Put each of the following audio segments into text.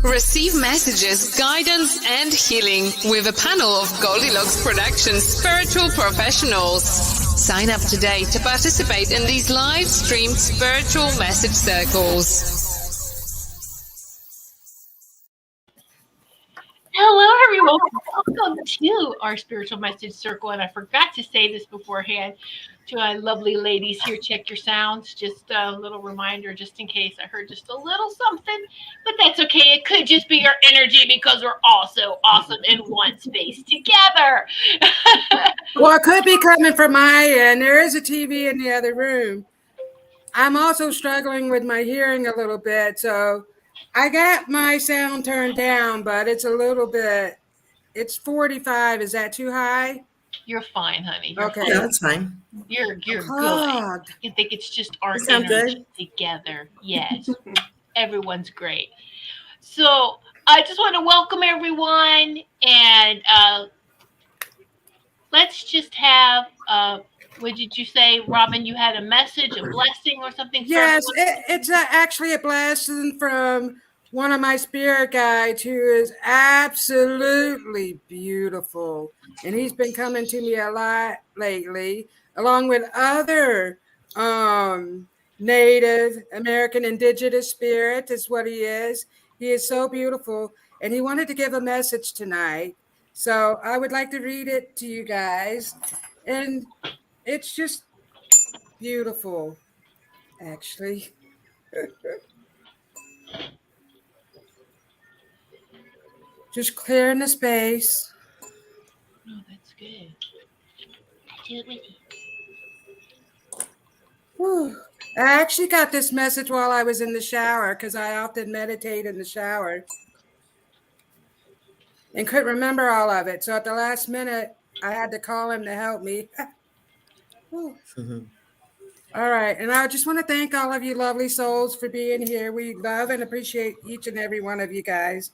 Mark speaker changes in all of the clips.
Speaker 1: Receive messages, guidance, and healing with a panel of Goldylocks Productions spiritual professionals. Sign up today to participate in these live streamed spiritual message circles.
Speaker 2: Hello, everyone. Welcome to our spiritual message circle. And I forgot to say this beforehand to our lovely ladies here. Check your sounds. Just a little reminder, just in case I heard just a little something. But that's okay. It could just be your energy because we're all so awesome in one space together.
Speaker 3: Well, it could be coming from my end. There is a TV in the other room. I'm also struggling with my hearing a little bit, so I got my sound turned down, but it's a little bit. It's 45. Is that too high?
Speaker 2: You're fine, honey. You're
Speaker 3: Okay.
Speaker 2: fine.
Speaker 4: Yeah, that's fine.
Speaker 2: You're good.
Speaker 3: Clogged.
Speaker 2: I think it's just our
Speaker 4: You sound
Speaker 2: energy
Speaker 4: good.
Speaker 2: together. Yes. Everyone's great. So I just want to welcome everyone, and let's just have. What did you say, Robin? You had a message, a blessing, or something?
Speaker 3: Yes, it's actually a blessing from one of my spirit guides who is absolutely beautiful. And he's been coming to me a lot lately, along with other Native American indigenous spirit is what he is. He is so beautiful. And he wanted to give a message tonight. So I would like to read it to you guys. And it's just beautiful, actually. Just clearing the space.
Speaker 2: Oh, that's good. Do it with you.
Speaker 3: Whew. I actually got this message while I was in the shower because I often meditate in the shower and couldn't remember all of it. So at the last minute, I had to call him to help me. All right. And I just want to thank all of you lovely souls for being here. We love and appreciate each and every one of you guys.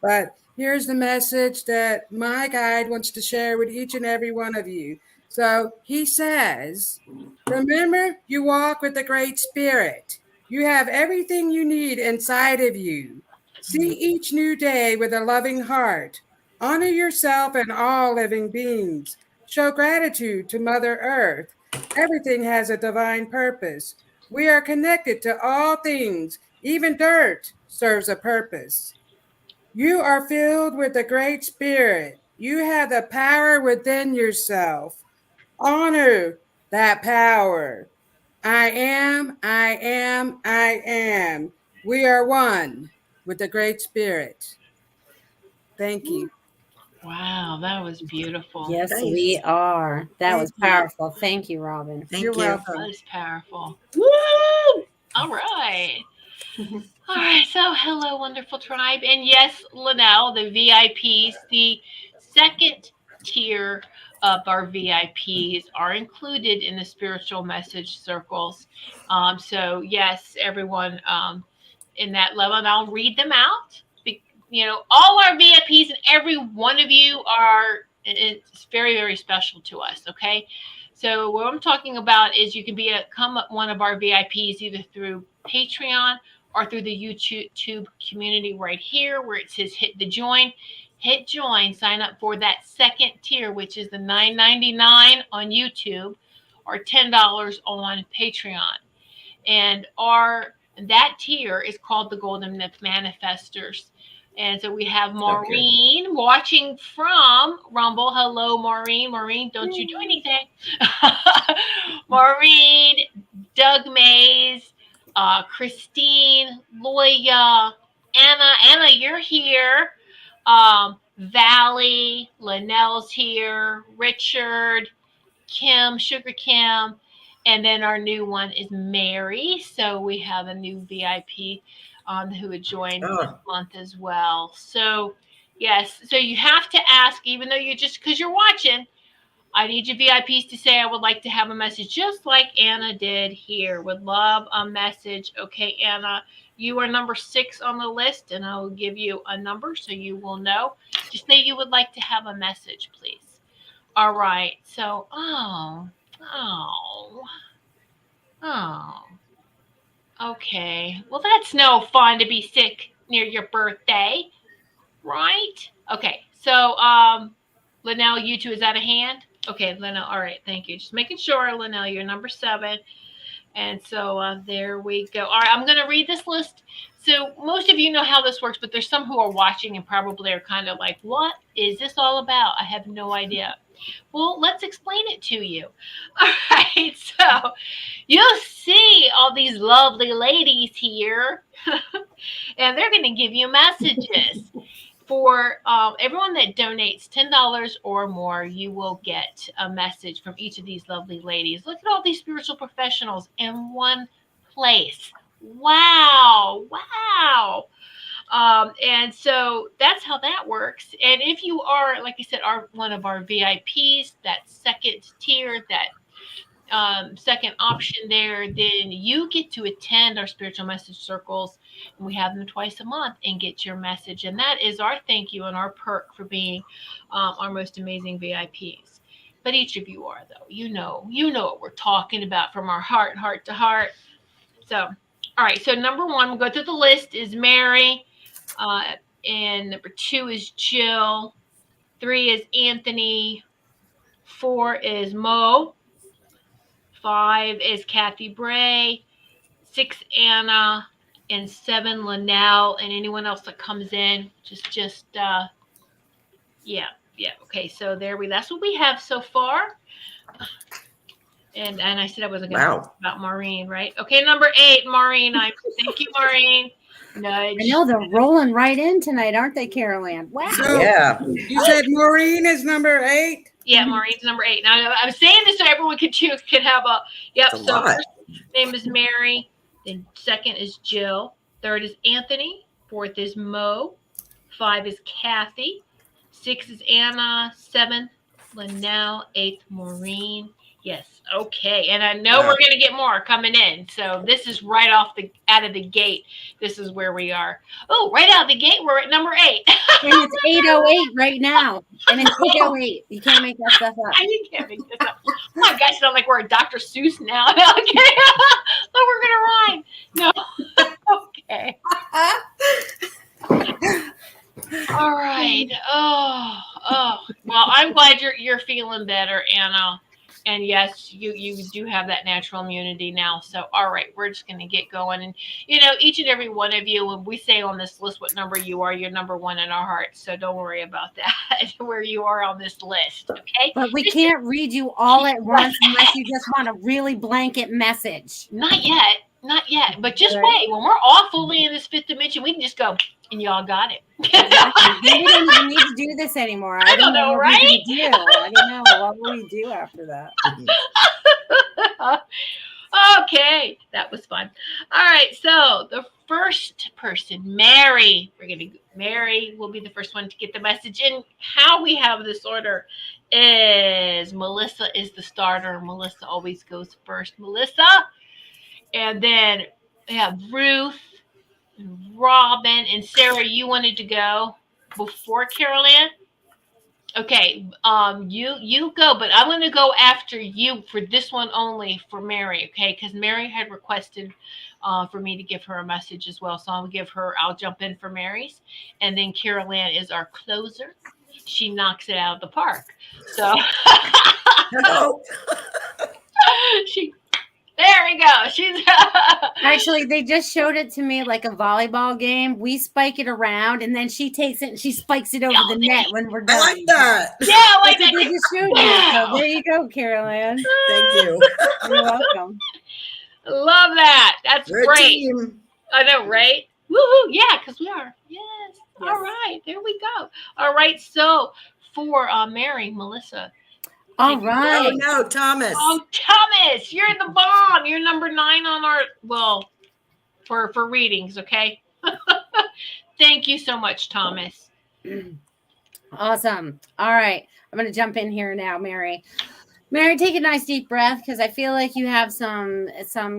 Speaker 3: But here's the message that my guide wants to share with each and every one of you. So he says, remember, you walk with the Great Spirit. You have everything you need inside of you. See each new day with a loving heart. Honor yourself and all living beings. Show gratitude to Mother Earth. Everything has a divine purpose. We are connected to all things. Even dirt serves a purpose. You are filled with the Great Spirit. You have the power within yourself. Honor that power. I am, I am, I am. We are one with the Great Spirit. Thank you.
Speaker 2: Wow, that was beautiful.
Speaker 5: Yes,
Speaker 4: Nice.
Speaker 5: we are. That
Speaker 3: Thank
Speaker 5: was
Speaker 3: you.
Speaker 5: powerful. Thank you, Robin.
Speaker 4: Thank
Speaker 3: You're
Speaker 4: you.
Speaker 2: That
Speaker 3: welcome.
Speaker 2: was powerful. Woo! All right. All right. So, hello, wonderful tribe. And yes, Linnell, the VIPs, the second tier of our VIPs are included in the spiritual message circles. So, yes, everyone in that level, and I'll read them out. All our VIPs and every one of you it's very, very special to us. Okay. So what I'm talking about is you can become one of our VIPs either through Patreon or through the YouTube community right here where it says hit join, sign up for that second tier, which is the $9.99 on YouTube or $10 on Patreon. And that tier is called the Golden Manifestors. And so we have Maureen watching from Rumble. Hello, Maureen. Maureen, don't you do anything. Maureen, Doug Mays, Christine, Loya, Anna. Anna, you're here. Valley, Linnell's here. Richard, Kim, Sugar Kim. And then our new one is Mary. So we have a new VIP who would join this month as well. So, yes. So you have to ask, even though because you're watching, I need you VIPs to say, I would like to have a message, just like Anna did here. Would love a message. Okay, Anna, you are number 6 on the list, and I will give you a number so you will know. Just say you would like to have a message, please. All right. So, Okay. Well, that's no fun to be sick near your birthday, right? Okay. So, Linnell, you two, is that a hand? Okay, Linnell. All right. Thank you. Just making sure, Linnell, you're number 7. And so there we go. All right, I'm going to read this list. So most of you know how this works, but there's some who are watching and probably are kind of like, what is this all about? I have no idea. Well, let's explain it to you. All right, so you'll see all these lovely ladies here, and they're going to give you messages. For everyone that donates $10 or more, you will get a message from each of these lovely ladies. Look at all these spiritual professionals in one place. Wow, wow. And so that's how that works. And if you are, like I said, are one of our VIPs, that second tier, that second option there, then you get to attend our spiritual message circles, and we have them twice a month, and get your message. And that is our thank you and our perk for being our most amazing VIPs. But each of you are, though. You know what we're talking about from our heart to heart. So, all right. So number 1, we'll go through the list, is Mary, and number 2 is Jill, 3 is Anthony, 4 is Mo, 5 is Kathy Bray, 6 Anna, and 7 Linnell, and anyone else that comes in. Yeah. Okay, so that's what we have so far. And I said I wasn't going to talk about Maureen, right? Okay, number 8, Maureen. Thank you, Maureen. Nudge.
Speaker 5: I know they're rolling right in tonight, aren't they, Carol Ann? Wow.
Speaker 3: So, you said Maureen is number 8?
Speaker 2: Yeah, Maureen's number 8. Now, I'm saying this so everyone can have a, yep. So first name is Mary, then second is Jill, third is Anthony, fourth is Mo, 5 is Kathy, 6 is Anna, 7 Linnell, 8 Maureen. Yes, okay. And I know we're going to get more coming in. So this is right out of the gate. This is where we are. Oh, right out of the gate, we're at number 8.
Speaker 5: And it's 8:08 right now. And it's 8:08. You can't make that stuff up.
Speaker 2: You can't make this up. Oh my gosh, it's not like we're a Dr. Seuss now. Okay. So we're going to rhyme. No. Okay. All right. Oh. Well, I'm glad you're feeling better, Anna. And yes, you do have that natural immunity now. So, all right, we're just going to get going. And, each and every one of you, when we say on this list what number you are, you're number 1 in our hearts. So don't worry about that, where you are on this list. Okay.
Speaker 5: But we can't read you all at once unless you just want a really blanket message.
Speaker 2: Not yet. But just wait. When we're all fully in this 5th dimension, we can just go, and y'all got it.
Speaker 5: We don't even need to do this anymore.
Speaker 2: I don't know, right?
Speaker 5: I don't know. What will we do after that?
Speaker 2: Okay, that was fun. All right, so the first person, Mary. Mary will be the first one to get the message. And how we have this order is Melissa is the starter. Melissa always goes first. Melissa. And then we have Ruth, Robin, and Sarah. You wanted to go before Carol Ann? Okay, you go, but I'm going to go after you for this one only for Mary, okay? Because Mary had requested for me to give her a message as well, so I'll jump in for Mary's, and then Carol Ann is our closer. She knocks it out of the park. So there we go. She's
Speaker 5: actually, they just showed it to me like a volleyball game. We spike it around, and then she takes it and she spikes it over the net when we're done.
Speaker 4: I like that.
Speaker 2: Yeah, I like that.
Speaker 5: They just showed you. So there you go, Carol Ann.
Speaker 4: Thank you.
Speaker 5: You're welcome.
Speaker 2: Love that. That's
Speaker 4: We're a
Speaker 2: great.
Speaker 4: team.
Speaker 2: I know, right? Woohoo! Yeah, because we are. Yes. All right. There we go. All right. So for Mary, Melissa.
Speaker 5: All right.
Speaker 4: Oh no, Thomas.
Speaker 2: Oh, Thomas, you're the bomb. You're number 9 on our for readings. Okay. Thank you so much, Thomas.
Speaker 5: Awesome. All right. I'm going to jump in here now, Mary. Mary, take a nice deep breath because I feel like you have some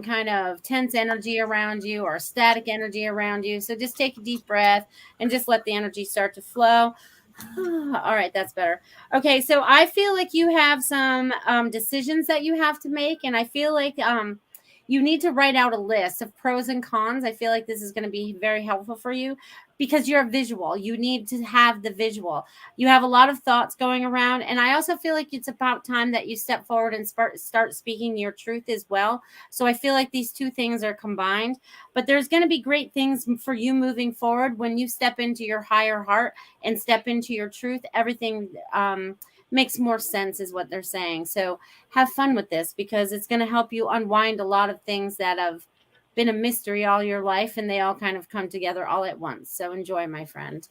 Speaker 5: kind of tense energy around you or static energy around you. So just take a deep breath and just let the energy start to flow. All right, that's better. Okay, so I feel like you have some decisions that you have to make, and I feel like you need to write out a list of pros and cons. I feel like this is going to be very helpful for you because you're a visual. You need to have the visual. You have a lot of thoughts going around. And I also feel like it's about time that you step forward and start speaking your truth as well. So I feel like these two things are combined. But there's going to be great things for you moving forward when you step into your higher heart and step into your truth. Everything makes more sense, is what they're saying. So have fun with this because it's going to help you unwind a lot of things that have been a mystery all your life, and they all kind of come together all at once. So enjoy, my friend.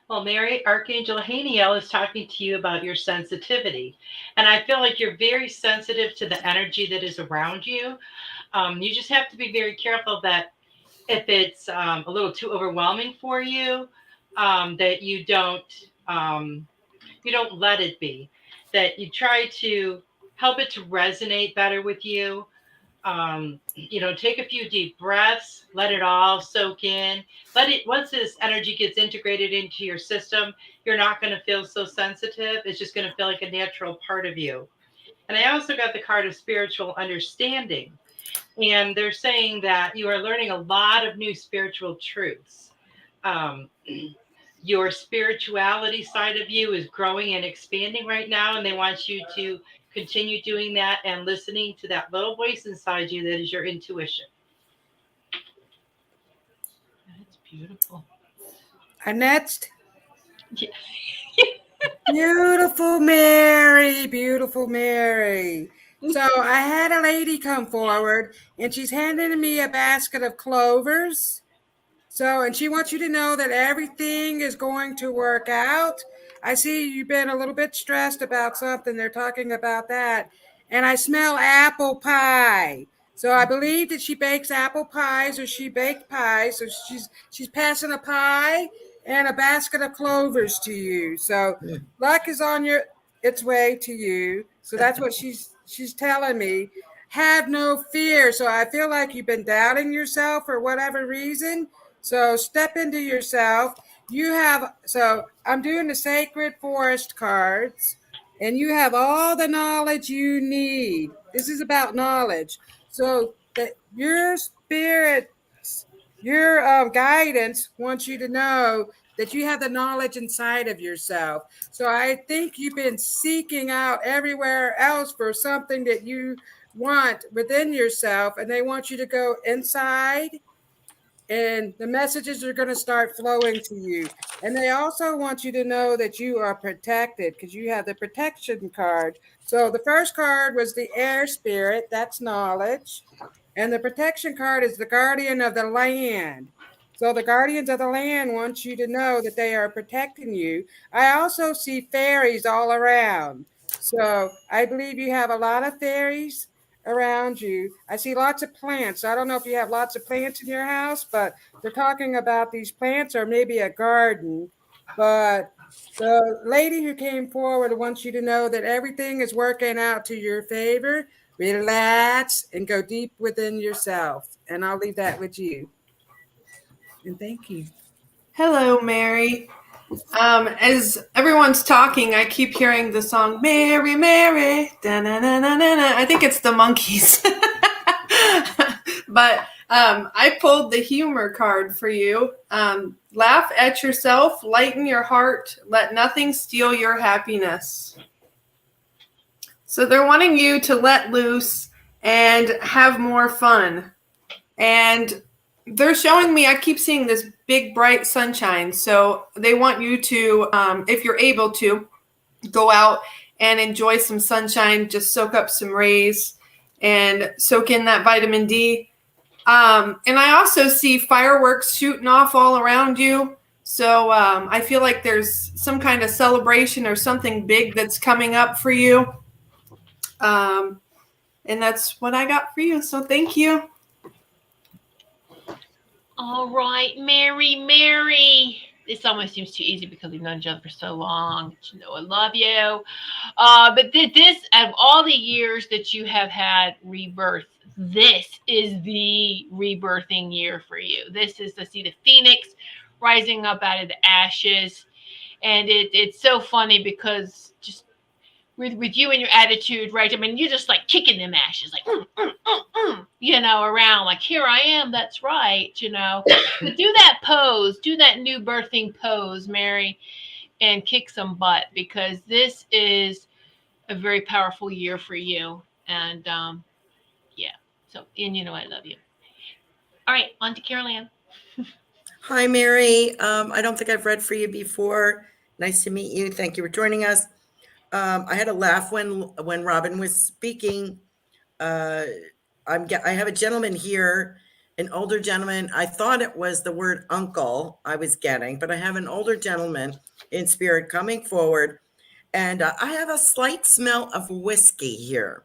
Speaker 4: Well, Mary, Archangel Haniel is talking to you about your sensitivity. And I feel like you're very sensitive to the energy that is around you. You just have to be very careful that if it's a little too overwhelming for you, that you don't let it be. That you try to help it to resonate better with you. Take a few deep breaths, let it all soak in. Once this energy gets integrated into your system, you're not going to feel so sensitive. It's just going to feel like a natural part of you. And I also got the card of spiritual understanding. And they're saying that you are learning a lot of new spiritual truths. Your spirituality side of you is growing and expanding right now, and they want you to continue doing that and listening to that little voice inside you that is your intuition. That's beautiful.
Speaker 3: Our next.
Speaker 2: Yeah.
Speaker 3: Beautiful Mary, beautiful Mary. So I had a lady come forward and she's handing me a basket of clovers. So, and she wants you to know that everything is going to work out. I see you've been a little bit stressed about something. They're talking about that. And I smell apple pie. So I believe that she bakes apple pies or she baked pies. So she's passing a pie and a basket of clovers to you. So luck is on its way to you. So that's what she's telling me. Have no fear. So I feel like you've been doubting yourself for whatever reason. So step into yourself. So I'm doing the Sacred Forest cards, and you have all the knowledge you need. This is about knowledge. So that your spirits, your guidance wants you to know that you have the knowledge inside of yourself. So I think you've been seeking out everywhere else for something that you want within yourself, and they want you to go inside, and the messages are going to start flowing to you. And they also want you to know that you are protected because you have the protection card. So the first card was the air spirit, that's knowledge. And the protection card is the guardian of the land. So the guardians of the land want you to know that they are protecting you. I also see fairies all around. So I believe you have a lot of fairies around you. I see lots of plants. I don't know if you have lots of plants in your house, but they're talking about these plants or maybe a garden. But the lady who came forward wants you to know that everything is working out to your favor. Relax and go deep within yourself. And I'll leave that with you. And thank you.
Speaker 6: Hello, Mary. As everyone's talking, I keep hearing the song "Mary, Mary." Da-na-na-na-na-na. I think it's the Monkees. But I pulled the humor card for you. Laugh at yourself, lighten your heart, let nothing steal your happiness. So they're wanting you to let loose and have more fun. And they're showing me, I keep seeing this big, bright sunshine. So they want you to, if you're able to, go out and enjoy some sunshine, just soak up some rays and soak in that vitamin D. And I also see fireworks shooting off all around you. So I feel like there's some kind of celebration or something big that's coming up for you. And that's what I got for you. So thank you.
Speaker 2: All right, Mary. This almost seems too easy because we've known each other for so long. But you know I love you. But this, out of all the years that you have had rebirth, this is the rebirthing year for you. This is to see the phoenix rising up out of the ashes. And it's so funny because just with you and your attitude, right? I mean, you're just like kicking them ashes, like around, like here I am. That's right, But do that pose, do that new birthing pose, Mary, and kick some butt because this is a very powerful year for you. And yeah, so and I love you. All right, on to Carol Ann.
Speaker 7: Hi, Mary. I don't think I've read for you before. Nice to meet you. Thank you for joining us. I had a laugh when Robin was speaking. I have a gentleman here, an older gentleman. I thought it was the word uncle I was getting, but I have an older gentleman in spirit coming forward, and I have a slight smell of whiskey here.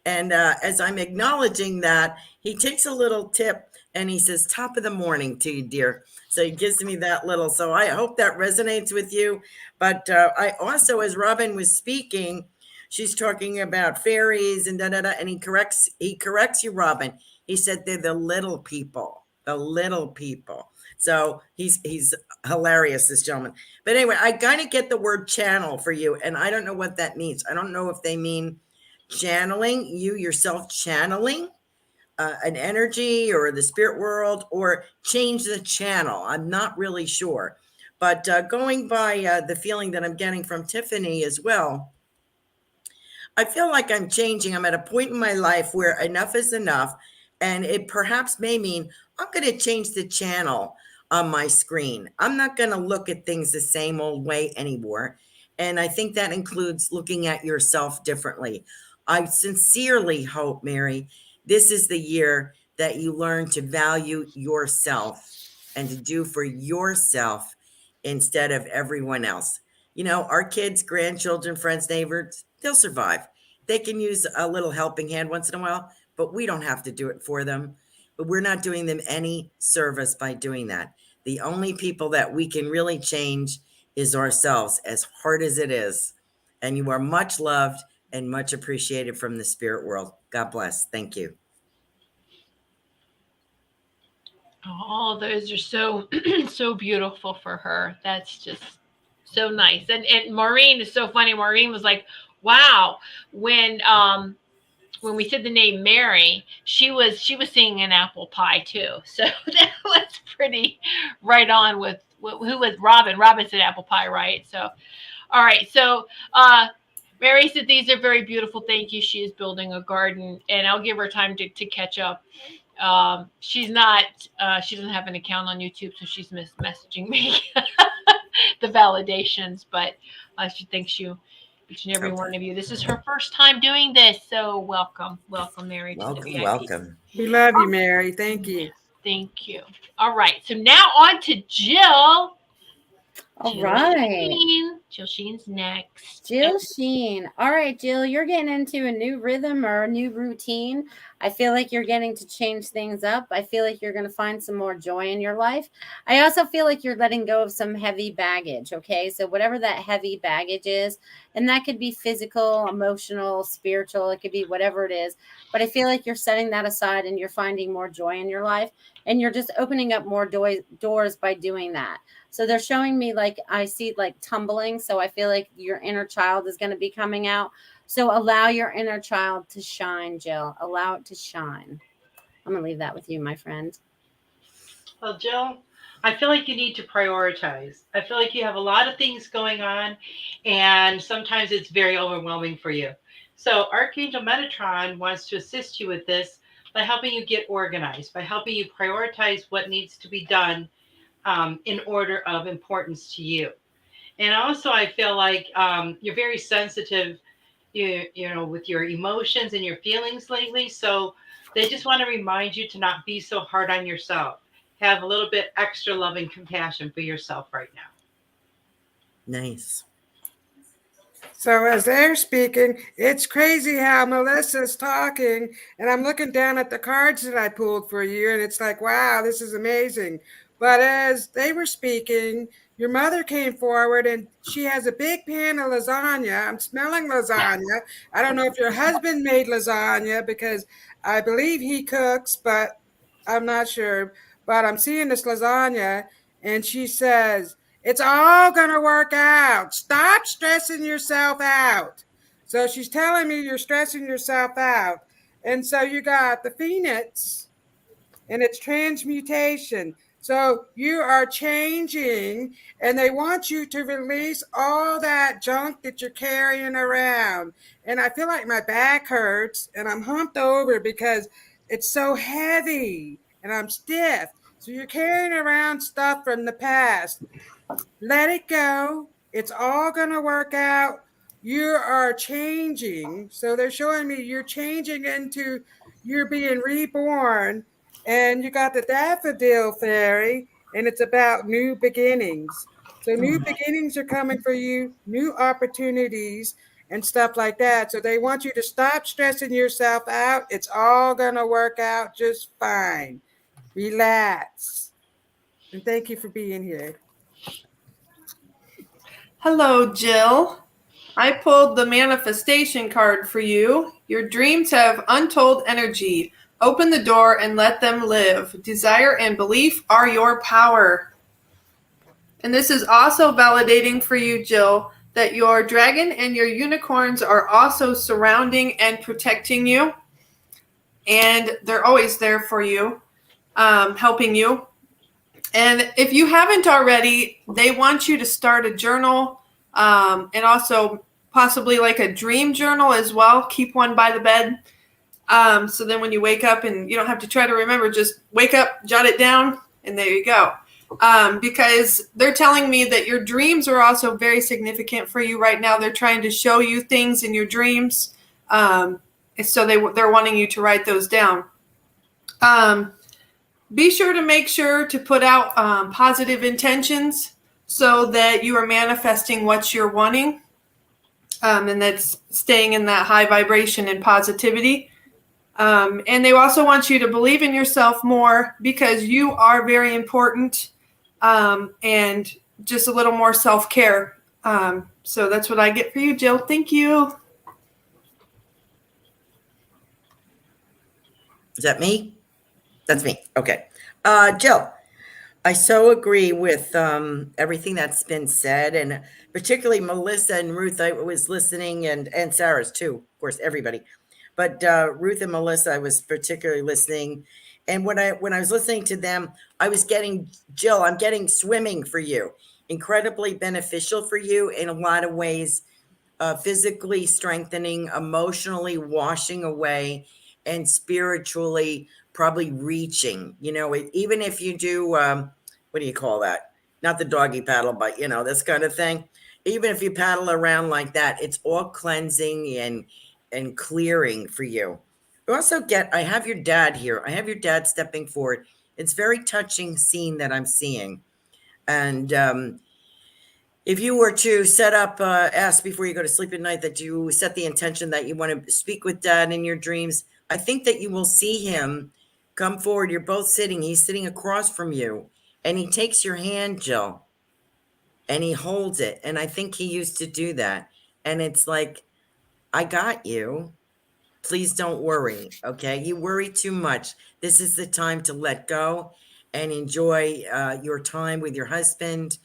Speaker 7: And as I'm acknowledging that, he takes a little tip and he says, "Top of the morning to you, dear." So he gives me that little. So I hope that resonates with you. But I also, as Robin was speaking, she's talking about fairies and da da da, and he corrects you, Robin. He said they're the little people, the little people. So he's hilarious, this gentleman. But anyway, I kind of get the word channel for you, and I don't know what that means. I don't know if they mean channeling, you yourself channeling an energy or the spirit world, or change the channel. I'm not really sure. But going by the feeling that I'm getting from Tiffany as well, I feel like I'm changing. I'm at a point in my life where enough is enough. And it perhaps may mean I'm going to change the channel on my screen. I'm not going to look at things the same old way anymore. And I think that includes looking at yourself differently. I sincerely hope, Mary, this is the year that you learn to value yourself and to do for yourself instead of everyone else. Our kids, grandchildren, friends, neighbors, they'll survive. They can use a little helping hand once in a while, but we don't have to do it for them. But we're not doing them any service by doing that. The only people that we can really change is ourselves, as hard as it is. And you are much loved and much appreciated from the spirit world. God bless. Thank you.
Speaker 2: Oh, those are so so beautiful for her. That's just so nice. And Maureen is so funny. Maureen was like, "Wow, when we said the name Mary, she was singing an apple pie too." So that was pretty right on with who was Robin. Robin said apple pie, right? So, all right. So, Mary said these are very beautiful. Thank you. She is building a garden, and I'll give her time to catch up. She's not. She doesn't have an account on YouTube, so she's messaging me the validations. But she thanks you, each and every one of you. This is her first time doing this, so welcome, Mary.
Speaker 7: Welcome.
Speaker 3: We love you, Mary. Thank you.
Speaker 2: Thank you. All right, so now on to Jill.
Speaker 5: All right.
Speaker 2: Jill Sheen's next.
Speaker 5: Jill Sheen. All right, Jill, you're getting into a new rhythm or a new routine. I feel like you're getting to change things up. I feel like you're going to find some more joy in your life. I also feel like you're letting go of some heavy baggage. Okay. So, whatever that heavy baggage is, and that could be physical, emotional, spiritual, it could be whatever it is. But I feel like you're setting that aside and you're finding more joy in your life. And you're just opening up more doors by doing that. So they're showing me like I see like tumbling. So I feel like your inner child is going to be coming out. So allow your inner child to shine, Jill. Allow it to shine. I'm going to leave that with you, my friend.
Speaker 4: Well, Jill, I feel like you need to prioritize. I feel like you have a lot of things going on, and sometimes it's very overwhelming for you. So Archangel Metatron wants to assist you with this by helping you get organized, by helping you prioritize what needs to be done in order of importance to you. And also, I feel like you're very sensitive, you know, with your emotions and your feelings lately. So they just want to remind you to not be so hard on yourself. Have a little bit extra love and compassion for yourself right now.
Speaker 7: Nice.
Speaker 3: So as they're speaking, it's crazy how Melissa's talking, and I'm looking down at the cards that I pulled for you, and it's like, wow, this is amazing. But as they were speaking, your mother came forward, and she has a big pan of lasagna. I'm smelling lasagna. I don't know if your husband made lasagna because I believe he cooks, but I'm not sure. But I'm seeing this lasagna, and she says, it's all going to work out. Stop stressing yourself out. So she's telling me you're stressing yourself out. And so you got the Phoenix and it's transmutation. So you are changing, and they want you to release all that junk that you're carrying around. And I feel like my back hurts and I'm humped over because it's so heavy and I'm stiff. So you're carrying around stuff from the past. Let it go. It's all going to work out. You are changing. So they're showing me you're changing into, you're being reborn. And you got the daffodil fairy, and it's about new beginnings. So new beginnings are coming for you, new opportunities and stuff like that. So they want you to stop stressing yourself out. It's all going to work out just fine. Relax. And thank you for being here.
Speaker 6: Hello, Jill. I pulled the manifestation card for you. Your dreams have untold energy. Open the door and let them live. Desire and belief are your power. And this is also validating for you, Jill, that your dragon and your unicorns are also surrounding and protecting you. And they're always there for you, helping you. And if you haven't already, they want you to start a journal, and also possibly like a dream journal as well. Keep one by the bed. So then when you wake up and you don't have to try to remember, just wake up, jot it down, and there you go. Because they're telling me that your dreams are also very significant for you right now. They're trying to show you things in your dreams. And so they're wanting you to write those down. Be sure to make sure to put out positive intentions so that you are manifesting what you're wanting, and that's staying in that high vibration and positivity. And they also want you to believe in yourself more because you are very important, and just a little more self-care. So that's what I get for you, Jill. Thank you.
Speaker 7: Is that me? That's me. Okay. Jill, I so agree with everything that's been said, and particularly Melissa and Ruth. I was listening, and Sarah's too, of course, everybody. But Ruth and Melissa, I was particularly listening. And when I was listening to them, I was getting, Jill, I'm getting swimming for you. Incredibly beneficial for you in a lot of ways, physically strengthening, emotionally washing away, and spiritually probably reaching. Even if you do, what do you call that? Not the doggy paddle, but this kind of thing. Even if you paddle around like that, it's all cleansing and clearing for you. You also I have your dad here. I have your dad stepping forward. It's very touching scene that I'm seeing. And if you were to set up, ask before you go to sleep at night that you set the intention that you want to speak with dad in your dreams, I think that you will see him come forward. You're both sitting. He's sitting across from you, and he takes your hand, Jill, and he holds it. And I think he used to do that. And it's like, I got you. Please don't worry. Okay. You worry too much. This is the time to let go and enjoy your time with your husband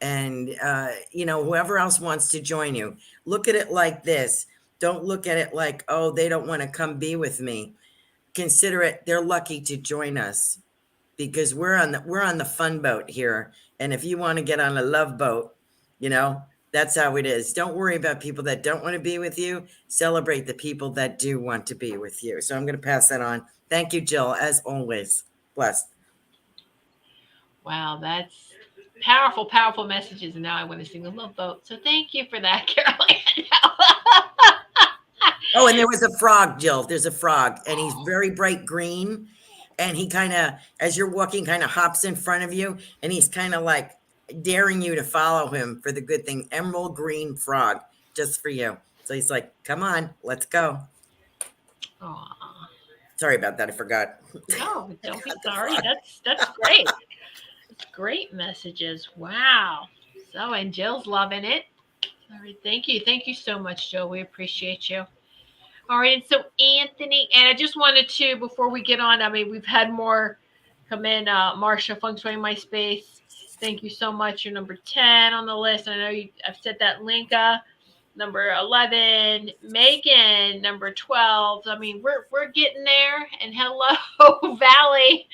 Speaker 7: and, whoever else wants to join you. Look at it like this. Don't look at it like, oh, they don't want to come be with me. Consider it, they're lucky to join us because we're on the fun boat here. And if you want to get on a love boat, that's how it is. Don't worry about people that don't want to be with you. Celebrate the people that do want to be with you. So I'm going to pass that on. Thank you, Jill, as always. Blessed.
Speaker 2: Wow, that's powerful, powerful messages. And now I want to sing a love boat. So thank you for that, Caroline.
Speaker 7: Oh, and there was a frog, Jill. There's a frog, and he's very bright green. And he kind of, as you're walking, kind of hops in front of you. And he's kind of like daring you to follow him for the good thing. Emerald green frog, just for you. So he's like, come on, let's go.
Speaker 2: Aww.
Speaker 7: Sorry about that. I forgot.
Speaker 2: No, don't be sorry. That's great. Great messages. Wow. So, and Jill's loving it. All right. Thank you. Thank you so much, Jill. We appreciate you. All right. And so, Anthony, and I just wanted to, before we get on, I mean, we've had more come in. Marsha, Feng Shui My Space. Thank you so much. You're number 10 on the list. I know I've set that link up. number 11, Megan, number 12. I mean, we're getting there. And hello, Valley.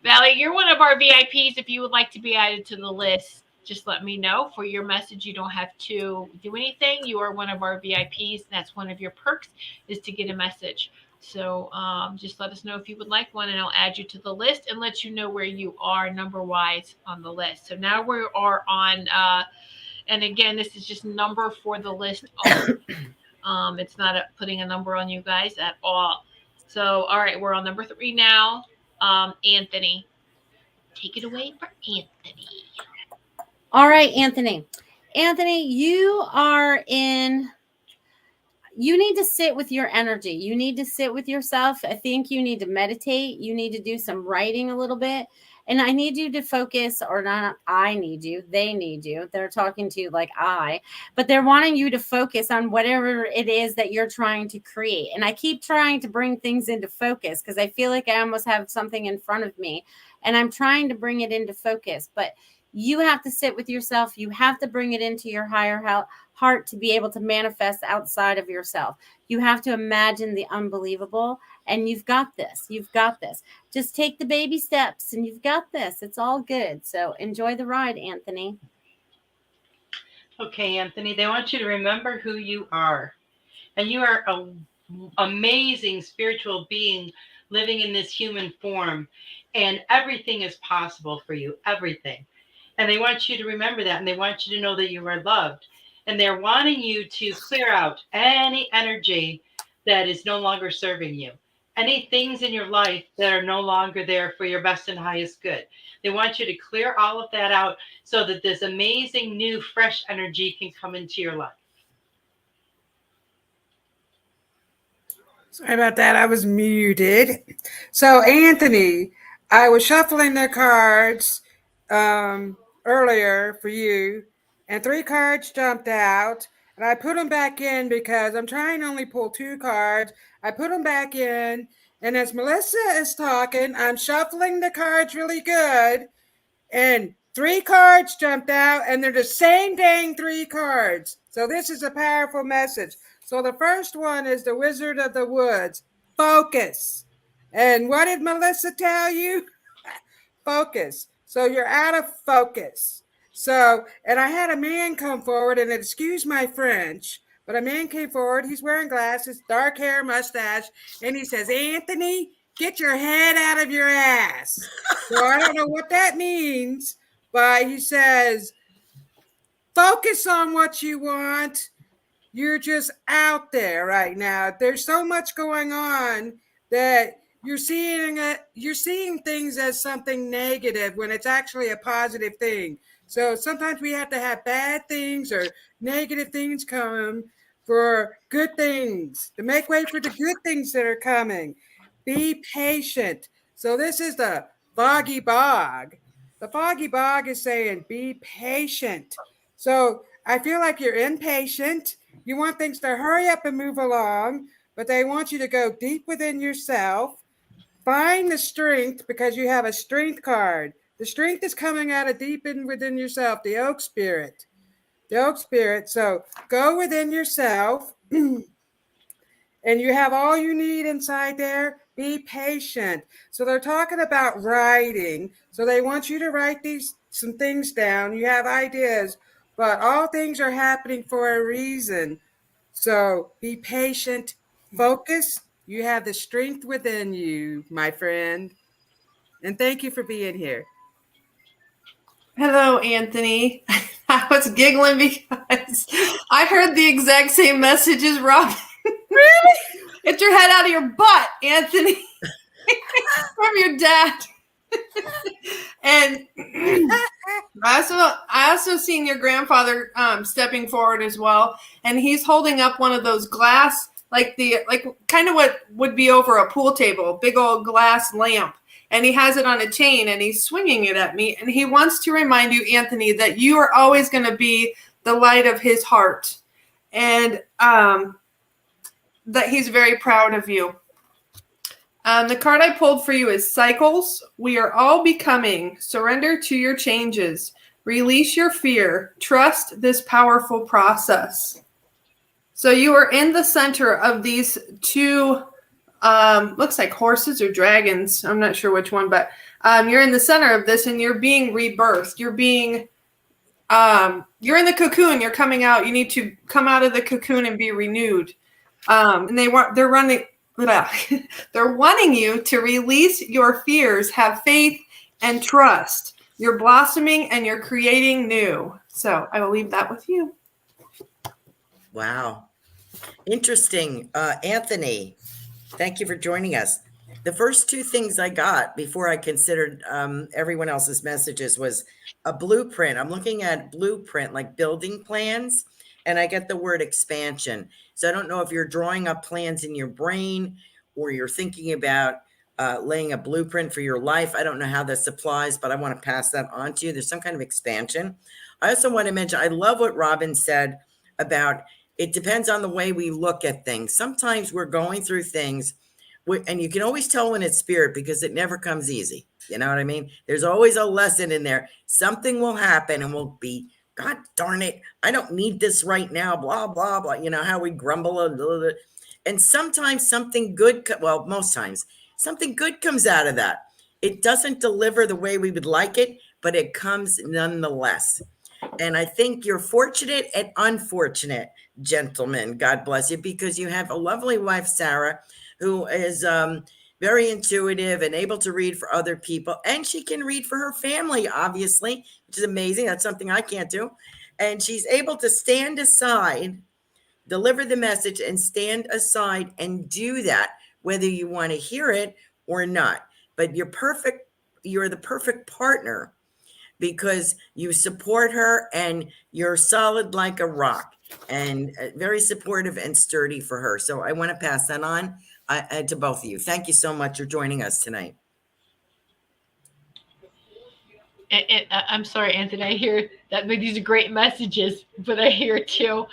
Speaker 2: Valley, you're one of our VIPs. If you would like to be added to the list, just let me know. For your message, you don't have to do anything. You are one of our VIPs. That's one of your perks, is to get a message. So just let us know if you would like one, and I'll add you to the list and let you know where you are number-wise on the list. So now we are on, and again, this is just number for the list only. It's not putting a number on you guys at all. So, all right, we're on number 3 now. Anthony. Take it away for Anthony.
Speaker 5: All right, Anthony. Anthony, you need to sit with your energy. You need to sit with yourself. I think you need to meditate. You need to do some writing a little bit. And I need you to focus, or not, I need you. They need you. They're talking to you like but they're wanting you to focus on whatever it is that you're trying to create. And I keep trying to bring things into focus because I feel like I almost have something in front of me and I'm trying to bring it into focus. But you have to sit with yourself. You have to bring it into your higher heart to be able to manifest outside of yourself. You have to imagine the unbelievable, and you've got this. You've got this. Just take the baby steps, and you've got this. It's all good. So enjoy the ride, Anthony.
Speaker 4: Okay, Anthony, they want you to remember who you are. And you are an amazing spiritual being living in this human form. And everything is possible for you, everything. And they want you to remember that. And they want you to know that you are loved. And they're wanting you to clear out any energy that is no longer serving you. Any things in your life that are no longer there for your best and highest good. They want you to clear all of that out so that this amazing, new, fresh energy can come into your life.
Speaker 3: Sorry about that. I was muted. So, Anthony, I was shuffling the cards earlier for you, and 3 cards jumped out, and I put them back in because I'm trying to only pull 2 cards. I put them back in, and as Melissa is talking, I'm shuffling the cards really good, and 3 cards jumped out, and they're the same dang 3 cards. So this is a powerful message. So the first one is the Wizard of the Woods. Focus. And what did Melissa tell you? Focus. So you're out of focus. So, and I had a man come forward, and excuse my French, but a man came forward. He's wearing glasses, dark hair, mustache, and he says, Anthony, get your head out of your ass. So I don't know what that means, but he says, focus on what you want. You're just out there right now. There's so much going on that you're seeing things as something negative when it's actually a positive thing. So sometimes we have to have bad things or negative things come for good things, to make way for the good things that are coming. Be patient. So this is the foggy bog. The foggy bog is saying be patient. So I feel like you're impatient. You want things to hurry up and move along, but they want you to go deep within yourself. Find the strength because you have a strength card. The strength is coming out of deep in within yourself, the oak spirit. The oak spirit. So go within yourself and you have all you need inside there. Be patient. So they're talking about writing. So they want you to write some things down. You have ideas, but all things are happening for a reason. So be patient, focus. You have the strength within you, my friend. And thank you for being here.
Speaker 6: Hello, Anthony. I was giggling because I heard the exact same message as Robin.
Speaker 3: Really?
Speaker 6: Get your head out of your butt, Anthony. From your dad. And I also seen your grandfather stepping forward as well, and he's holding up one of those glass, like kind of what would be over a pool table, big old glass lamp, and he has it on a chain, and he's swinging it at me, and he wants to remind you, Anthony, that you are always going to be the light of his heart, and that he's very proud of you. The card I pulled for you is Cycles. We are all becoming. Surrender to your changes. Release your fear. Trust this powerful process. So you are in the center of these two, looks like horses or dragons. I'm not sure which one, but you're in the center of this and you're being rebirthed. You're being, you're in the cocoon. You're coming out. You need to come out of the cocoon and be renewed. And they're running, they're wanting you to release your fears, have faith and trust. You're blossoming and you're creating new. So I will leave that with you.
Speaker 7: Wow. Interesting. Anthony, thank you for joining us. The first two things I got before I considered everyone else's messages was a blueprint. I'm looking at blueprint, like building plans, and I get the word expansion. So I don't know if you're drawing up plans in your brain or you're thinking about laying a blueprint for your life. I don't know how this applies, but I want to pass that on to you. There's some kind of expansion. I also want to mention, I love what Robin said about it depends on the way we look at things. Sometimes we're going through things, and you can always tell when it's spirit because it never comes easy. You know what I mean? There's always a lesson in there. Something will happen and we'll be, God darn it, I don't need this right now, blah, blah, blah. You know how we grumble a little bit. And sometimes something good, well, most times, something good comes out of that. It doesn't deliver the way we would like it, but it comes nonetheless. And I think you're fortunate and unfortunate, gentlemen. God bless you, because you have a lovely wife, Sarah, who is very intuitive and able to read for other people. And she can read for her family, obviously, which is amazing. That's something I can't do. And she's able to stand aside, deliver the message, and stand aside and do that, whether you want to hear it or not. But you're perfect. You're the perfect partner, because you support her and you're solid like a rock and very supportive and sturdy for her. So I want to pass that on to both of you. Thank you so much for joining us tonight.
Speaker 2: I'm sorry, Anthony. I hear that these are great messages, but I hear too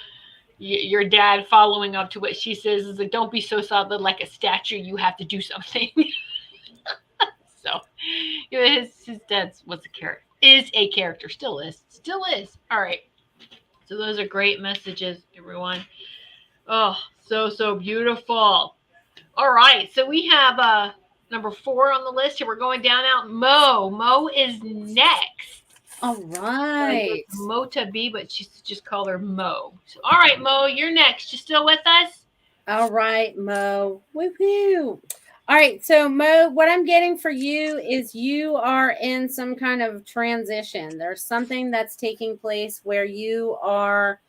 Speaker 2: your dad following up to what she says is like, don't be so solid like a statue. You have to do something. So, his dad was a character. Is a character, still is. All right. So those are great messages, everyone. Oh, so beautiful. All right. So we have number 4 on the list here. We're going down out. Mo is next.
Speaker 5: All right.
Speaker 2: Mota B, but she just call her Mo. So, all right, Mo, you're next. You still with us?
Speaker 5: All right, Mo. Woohoo. All right, so Mo, what I'm getting for you is you are in some kind of transition. There's something that's taking place where you are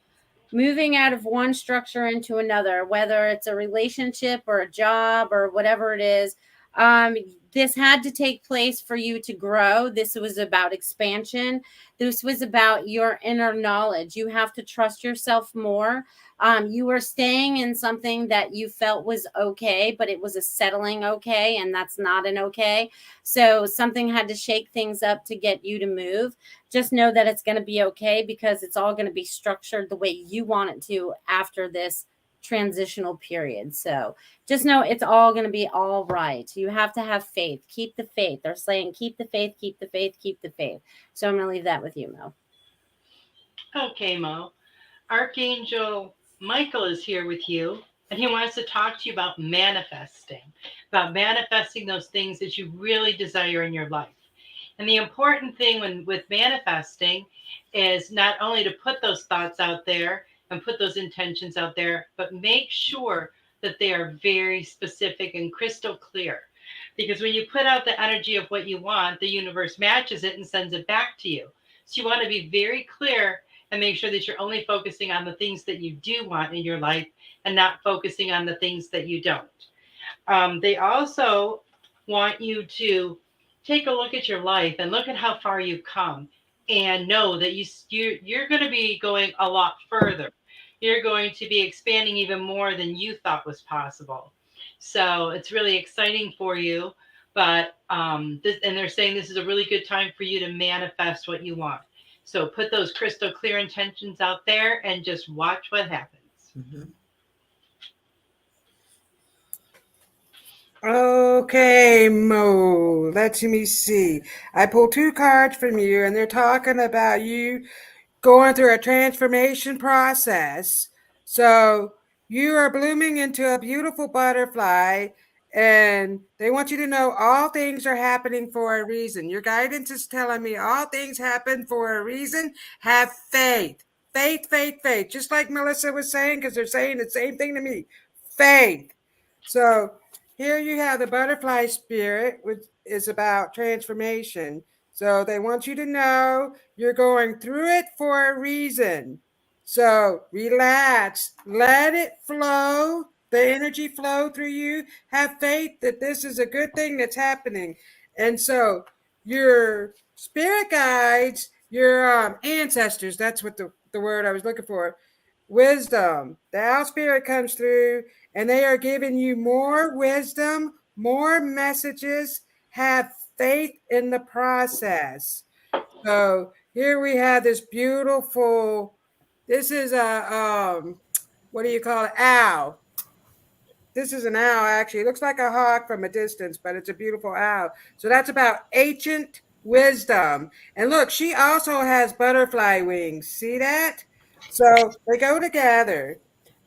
Speaker 5: moving out of one structure into another, whether it's a relationship or a job or whatever it is. This had to take place for you to grow. This was about expansion. This was about your inner knowledge. You have to trust yourself more. You were staying in something that you felt was okay, but it was a settling okay, and that's not an okay. So something had to shake things up to get you to move. Just know that it's going to be okay, because it's all going to be structured the way you want it to after this transitional period. So just know it's all going to be all right. You have to have faith. Keep the faith. They're saying keep the faith, keep the faith, keep the faith. So I'm going to leave that with you, Mo.
Speaker 4: Okay, Mo. Archangel Michael is here with you, and he wants to talk to you about manifesting those things that you really desire in your life. And the important thing with manifesting is not only to put those thoughts out there and put those intentions out there, but make sure that they are very specific and crystal clear. Because when you put out the energy of what you want, the universe matches it and sends it back to you. So you want to be very clear and make sure that you're only focusing on the things that you do want in your life and not focusing on the things that you don't. They also want you to take a look at your life and look at how far you've come, and know that you're going to be going a lot further. You're going to be expanding even more than you thought was possible. So it's really exciting for you. But and they're saying this is a really good time for you to manifest what you want. So put those crystal clear intentions out there and just watch what happens.
Speaker 7: Mm-hmm.
Speaker 3: Okay, Mo. Let me see. I pulled two cards from you, and they're talking about you going through a transformation process. So you are blooming into a beautiful butterfly, and they want you to know all things are happening for a reason. Your guidance is telling me all things happen for a reason. Have faith. Faith, faith, faith. Just like Melissa was saying, because they're saying the same thing to me. Faith. So here you have the butterfly spirit, which is about transformation. So they want you to know you're going through it for a reason. So relax, let it flow, the energy flow through you. Have faith that this is a good thing that's happening. And so your spirit guides, your ancestors, that's what the word I was looking for. Wisdom. The owl spirit comes through and they are giving you more wisdom, more messages. Have faith in the process. So here we have this beautiful, this is a, what do you call it? Owl. This is an owl, actually. It looks like a hawk from a distance, but it's a beautiful owl. So that's about ancient wisdom. And look, she also has butterfly wings. See that? So they go together.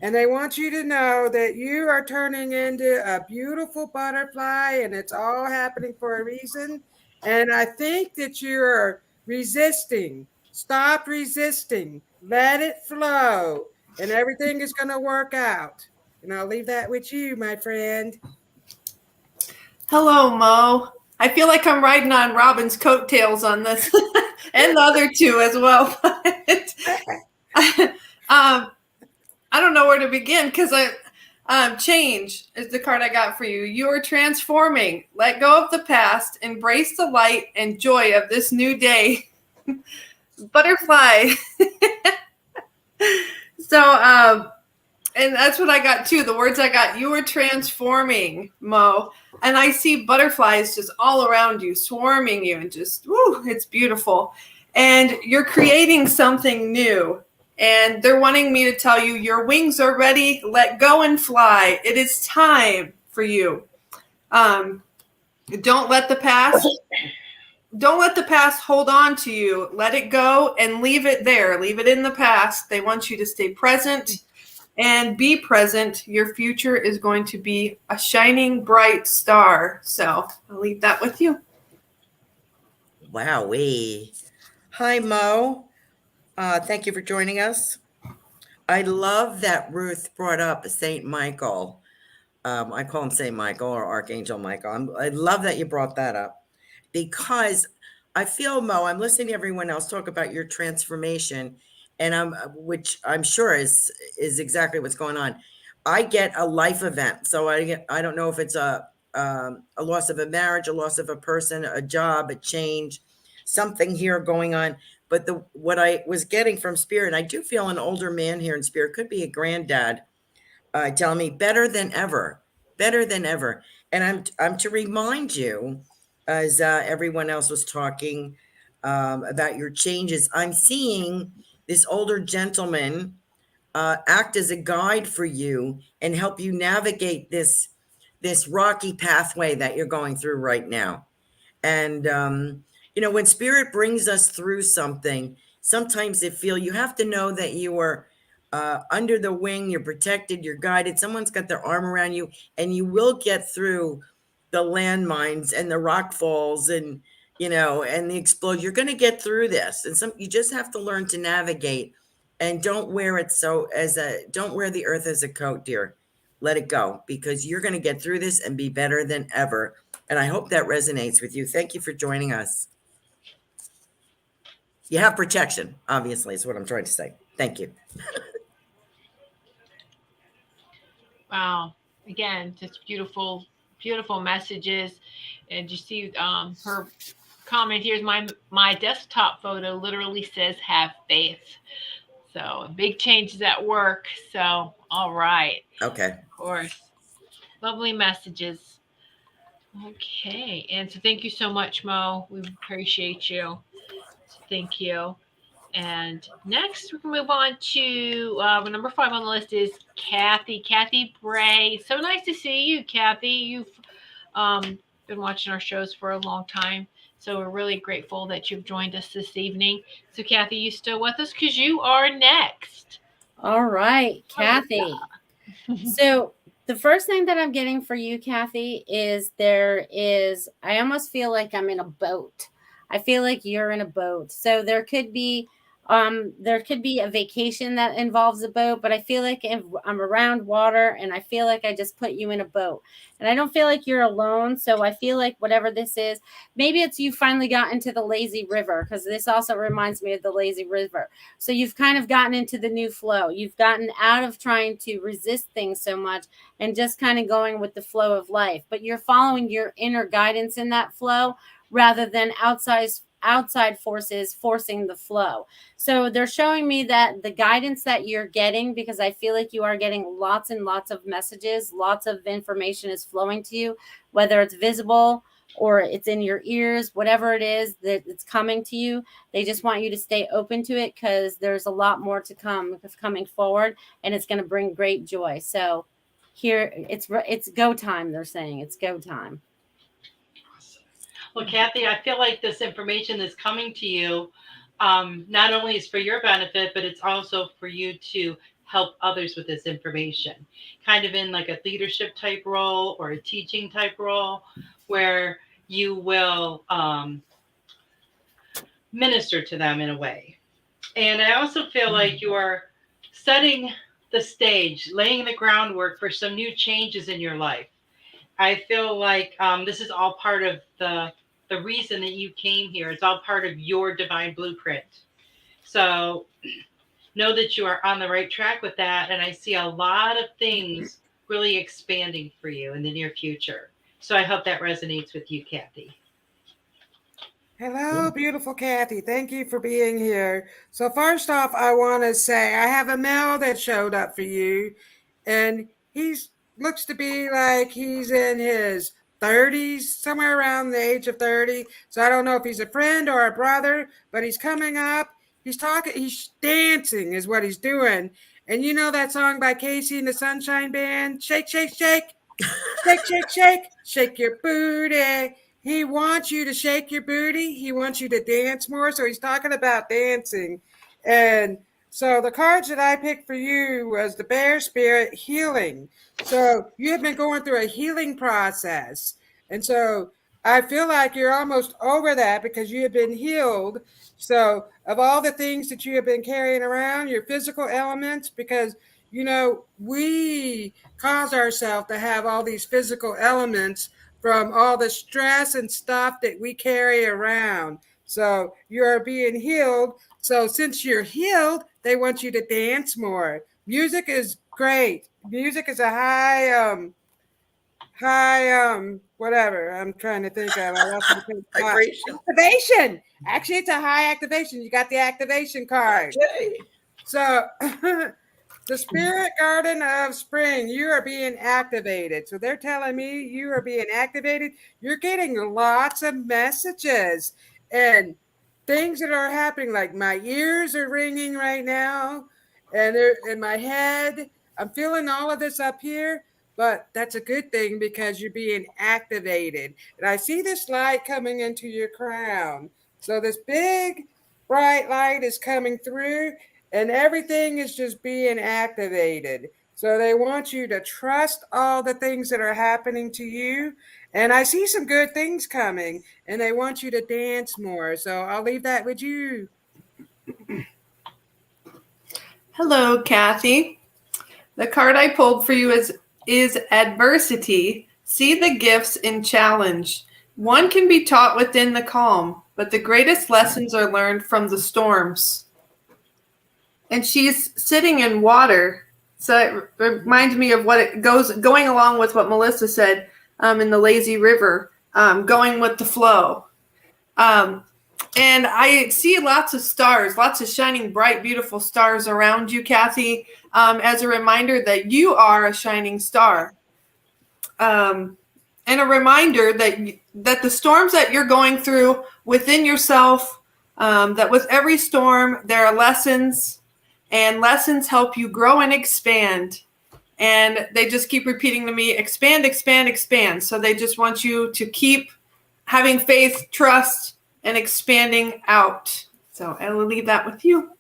Speaker 3: And they want you to know that you are turning into a beautiful butterfly and it's all happening for a reason. And I think that you're resisting. Stop resisting. Let it flow. And everything is going to work out. And I'll leave that with you, my friend.
Speaker 6: Hello, Mo. I feel like I'm riding on Robin's coattails on this, and the other two as well. I don't know where to begin because change is the card I got for you. You are transforming. Let go of the past. Embrace the light and joy of this new day. Butterfly. So, and that's what I got too. The words I got, you are transforming, Mo. And I see butterflies just all around you, swarming you, and just, woo, it's beautiful. And you're creating something new. And they're wanting me to tell you, your wings are ready. Let go and fly. It is time for you. Don't let the past hold on to you. Let it go and leave it there. Leave it in the past. They want you to stay present and be present. Your future is going to be a shining bright star. So I'll leave that with you.
Speaker 7: Wowee. Hi, Mo. Thank you for joining us. I love that Ruth brought up St. Michael. I call him St. Michael or Archangel Michael. I love that you brought that up because I feel, Mo, I'm listening to everyone else talk about your transformation, and which I'm sure is exactly what's going on. I get a life event, so I don't know if it's a loss of a marriage, a loss of a person, a job, a change, something here going on. But what I was getting from Spirit, and I do feel an older man here in Spirit, could be a granddad, telling me better than ever, better than ever. And I'm to remind you, as everyone else was talking about your changes, I'm seeing this older gentleman act as a guide for you and help you navigate this rocky pathway that you're going through right now. And when Spirit brings us through something, sometimes you have to know that you are under the wing, you're protected, you're guided, someone's got their arm around you, and you will get through the landmines and the rock falls and and the explosion. You're going to get through this, and you just have to learn to navigate. And don't wear the earth as a coat, dear. Let it go, because you're going to get through this and be better than ever. And I hope that resonates with you. Thank you for joining us. You have protection, obviously, is what I'm trying to say. Thank you.
Speaker 2: Wow. Again, just beautiful, beautiful messages. And you see her comment, here's my desktop photo, literally says have faith. So big changes at work. So all right.
Speaker 7: Okay.
Speaker 2: Of course. Lovely messages. Okay. And so thank you so much, Mo. We appreciate you. Thank you. And next, we can move on to number 5 on the list is Kathy. Kathy Bray. So nice to see you, Kathy. You've Been watching our shows for a long time. So we're really grateful that you've joined us this evening. So Kathy, you still with us? Because you are next.
Speaker 5: All right, Kathy. So the first thing that I'm getting for you, Kathy, is I almost feel like I'm in a boat. I feel like you're in a boat. So there could be a vacation that involves a boat, but I feel like if I'm around water and I feel like I just put you in a boat. And I don't feel like you're alone. So I feel like whatever this is, maybe it's you finally got into the lazy river, because this also reminds me of the lazy river. So you've kind of gotten into the new flow. You've gotten out of trying to resist things so much and just kind of going with the flow of life. But you're following your inner guidance in that flow rather than outside forces forcing the flow. So they're showing me that the guidance that you're getting, because I feel like you are getting lots and lots of messages, lots of information is flowing to you, whether it's visible or it's in your ears, whatever it is that it's coming to you. They just want you to stay open to it, because there's a lot more to come coming forward, and it's going to bring great joy. So here it's go time. They're saying it's go time.
Speaker 4: Well, Kathy, I feel like this information that's coming to you not only is for your benefit, but it's also for you to help others with this information, kind of in like a leadership type role or a teaching type role, where you will minister to them in a way. And I also feel like you are setting the stage, laying the groundwork for some new changes in your life. I feel like this is all part of the reason that you came here. It's all part of your divine blueprint. So know that you are on the right track with that. And I see a lot of things really expanding for you in the near future. So I hope that resonates with you, Kathy.
Speaker 3: Hello, beautiful Kathy. Thank you for being here. So first off, I want to say I have a male that showed up for you, and he's looks to be like he's in his 30s, somewhere around the age of 30. So I don't know if he's a friend or a brother, but he's coming up. He's talking, he's dancing is what he's doing. And you know that song by Casey and the Sunshine Band? Shake, shake, shake. Shake, shake, shake. Shake your booty. He wants you to shake your booty. He wants you to dance more. So he's talking about dancing. And so the cards that I picked for you was the Bear Spirit Healing. So you have been going through a healing process. And so I feel like you're almost over that because you have been healed. So of all the things that you have been carrying around, your physical elements, because, you know, we cause ourselves to have all these physical elements from all the stress and stuff that we carry around. So you're being healed. So since you're healed, they want you to dance more. Music is great. Music is a high whatever I'm trying to think of.
Speaker 7: Vibration.
Speaker 3: Activation. Actually, it's a high activation. You got the activation card.
Speaker 7: Okay.
Speaker 3: So the Spirit Garden of Spring, you are being activated. So they're telling me you are being activated. You're getting lots of messages and things that are happening. Like my ears are ringing right now, and they're in my head. I'm feeling all of this up here, but that's a good thing because you're being activated. And I see this light coming into your crown. So this big bright light is coming through, and everything is just being activated. So they want you to trust all the things that are happening to you. And I see some good things coming, and they want you to dance more. So I'll leave that with you.
Speaker 6: Hello, Kathy. The card I pulled for you is Adversity. See the gifts in challenge. One can be taught within the calm, but the greatest lessons are learned from the storms. And she's sitting in water. So it reminds me of going along with what Melissa said in the lazy river, going with the flow. And I see lots of stars, lots of shining, bright, beautiful stars around you, Kathy, as a reminder that you are a shining star. And a reminder that the storms that you're going through within yourself, that with every storm, there are lessons. And lessons help you grow and expand. And they just keep repeating to me, expand, expand, expand. So they just want you to keep having faith, trust, and expanding out. So I will leave that with you.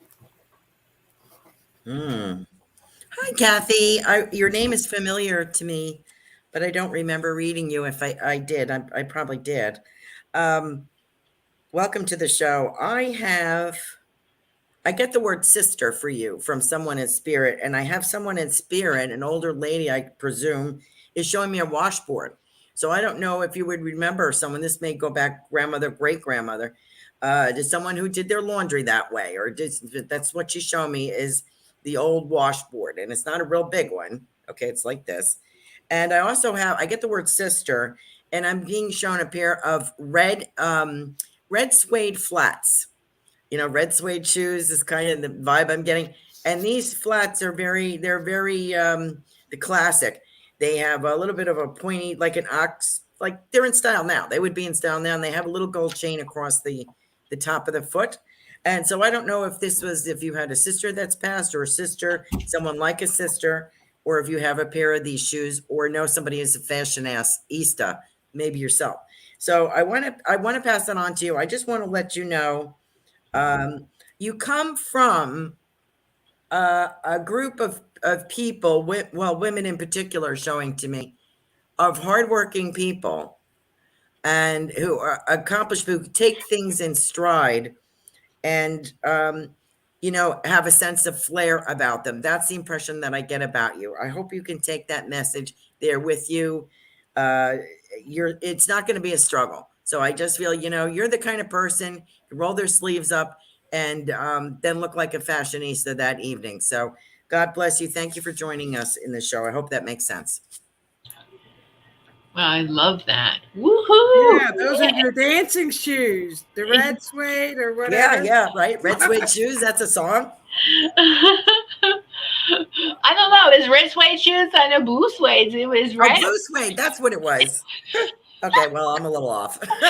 Speaker 7: Hi, Kathy. Your name is familiar to me, but I don't remember reading you. If I did, I probably did. Welcome to the show. I get the word sister for you from someone in spirit, and I have someone in spirit, an older lady, I presume, is showing me a washboard. So I don't know if you would remember someone. This may go back grandmother, great grandmother, to someone who did their laundry that way, or that's what she's showing me is the old washboard, and it's not a real big one. Okay, it's like this. And I get the word sister, and I'm being shown a pair of red suede flats. Red suede shoes is kind of the vibe I'm getting. And these flats are they're very the classic. They have a little bit of a pointy, like an ox, like they're in style now. They would be in style now, and they have a little gold chain across the top of the foot. And so I don't know if you had a sister that's passed, or a sister, someone like a sister, or if you have a pair of these shoes, or know somebody is a fashionista, maybe yourself. So I want to pass that on to you. I just want to let you know. You come from a group of people, women in particular, showing to me, of hardworking people, and who are accomplished, who take things in stride, and have a sense of flair about them. That's the impression that I get about you. I hope you can take that message there with you. It's not going to be a struggle. So I just feel, you're the kind of person who roll their sleeves up and then look like a fashionista that evening. So God bless you. Thank you for joining us in the show. I hope that makes sense.
Speaker 2: Well, I love that. Woohoo!
Speaker 3: Yeah, those are your dancing shoes, the red suede or whatever.
Speaker 7: Yeah, right. Red suede shoes. That's a song.
Speaker 2: I don't know. Is red suede shoes? I know blue suede. It was red.
Speaker 7: Oh, blue suede. That's what it was. Okay, well, I'm a little off.
Speaker 2: Oh, no.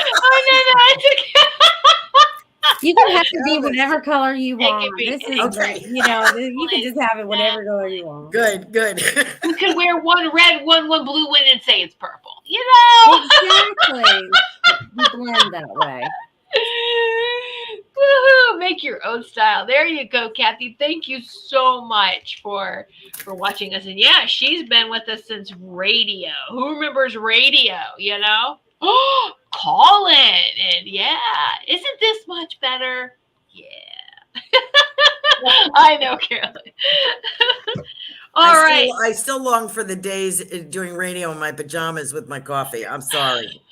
Speaker 5: You can have to be whatever color you want. This is
Speaker 7: okay.
Speaker 5: you can just have it whatever color you want.
Speaker 7: Good.
Speaker 2: You can wear one red, one blue one, and say it's purple.
Speaker 5: Exactly. You blend that way.
Speaker 2: Woohoo! Make your own style. There you go, Kathy. Thank you so much for watching us. And yeah, she's been with us since radio. Who remembers radio? Oh, call in. And yeah, isn't this much better? Yeah. I know, Carolyn. All right.
Speaker 7: I still long for the days doing radio in my pajamas with my coffee. I'm sorry.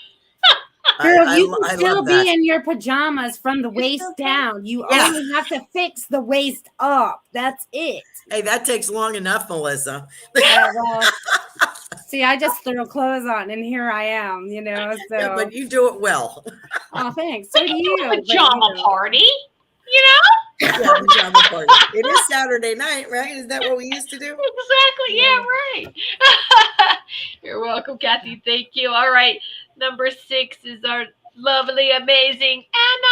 Speaker 5: Girl, you can still be in your pajamas from the waist down. You only have to fix the waist up. That's it.
Speaker 7: Hey, that takes long enough, Melissa.
Speaker 5: See, I just throw clothes on, and here I am. So.
Speaker 7: Yeah, but you do it well.
Speaker 5: Oh, thanks. So do you.
Speaker 2: Pajama party.
Speaker 7: Yeah, pajama party. It is Saturday night, right? Is that what we used to do?
Speaker 2: Exactly. Yeah, right. You're welcome, Kathy. Thank you. All right. Number 6 is our lovely, amazing Anna.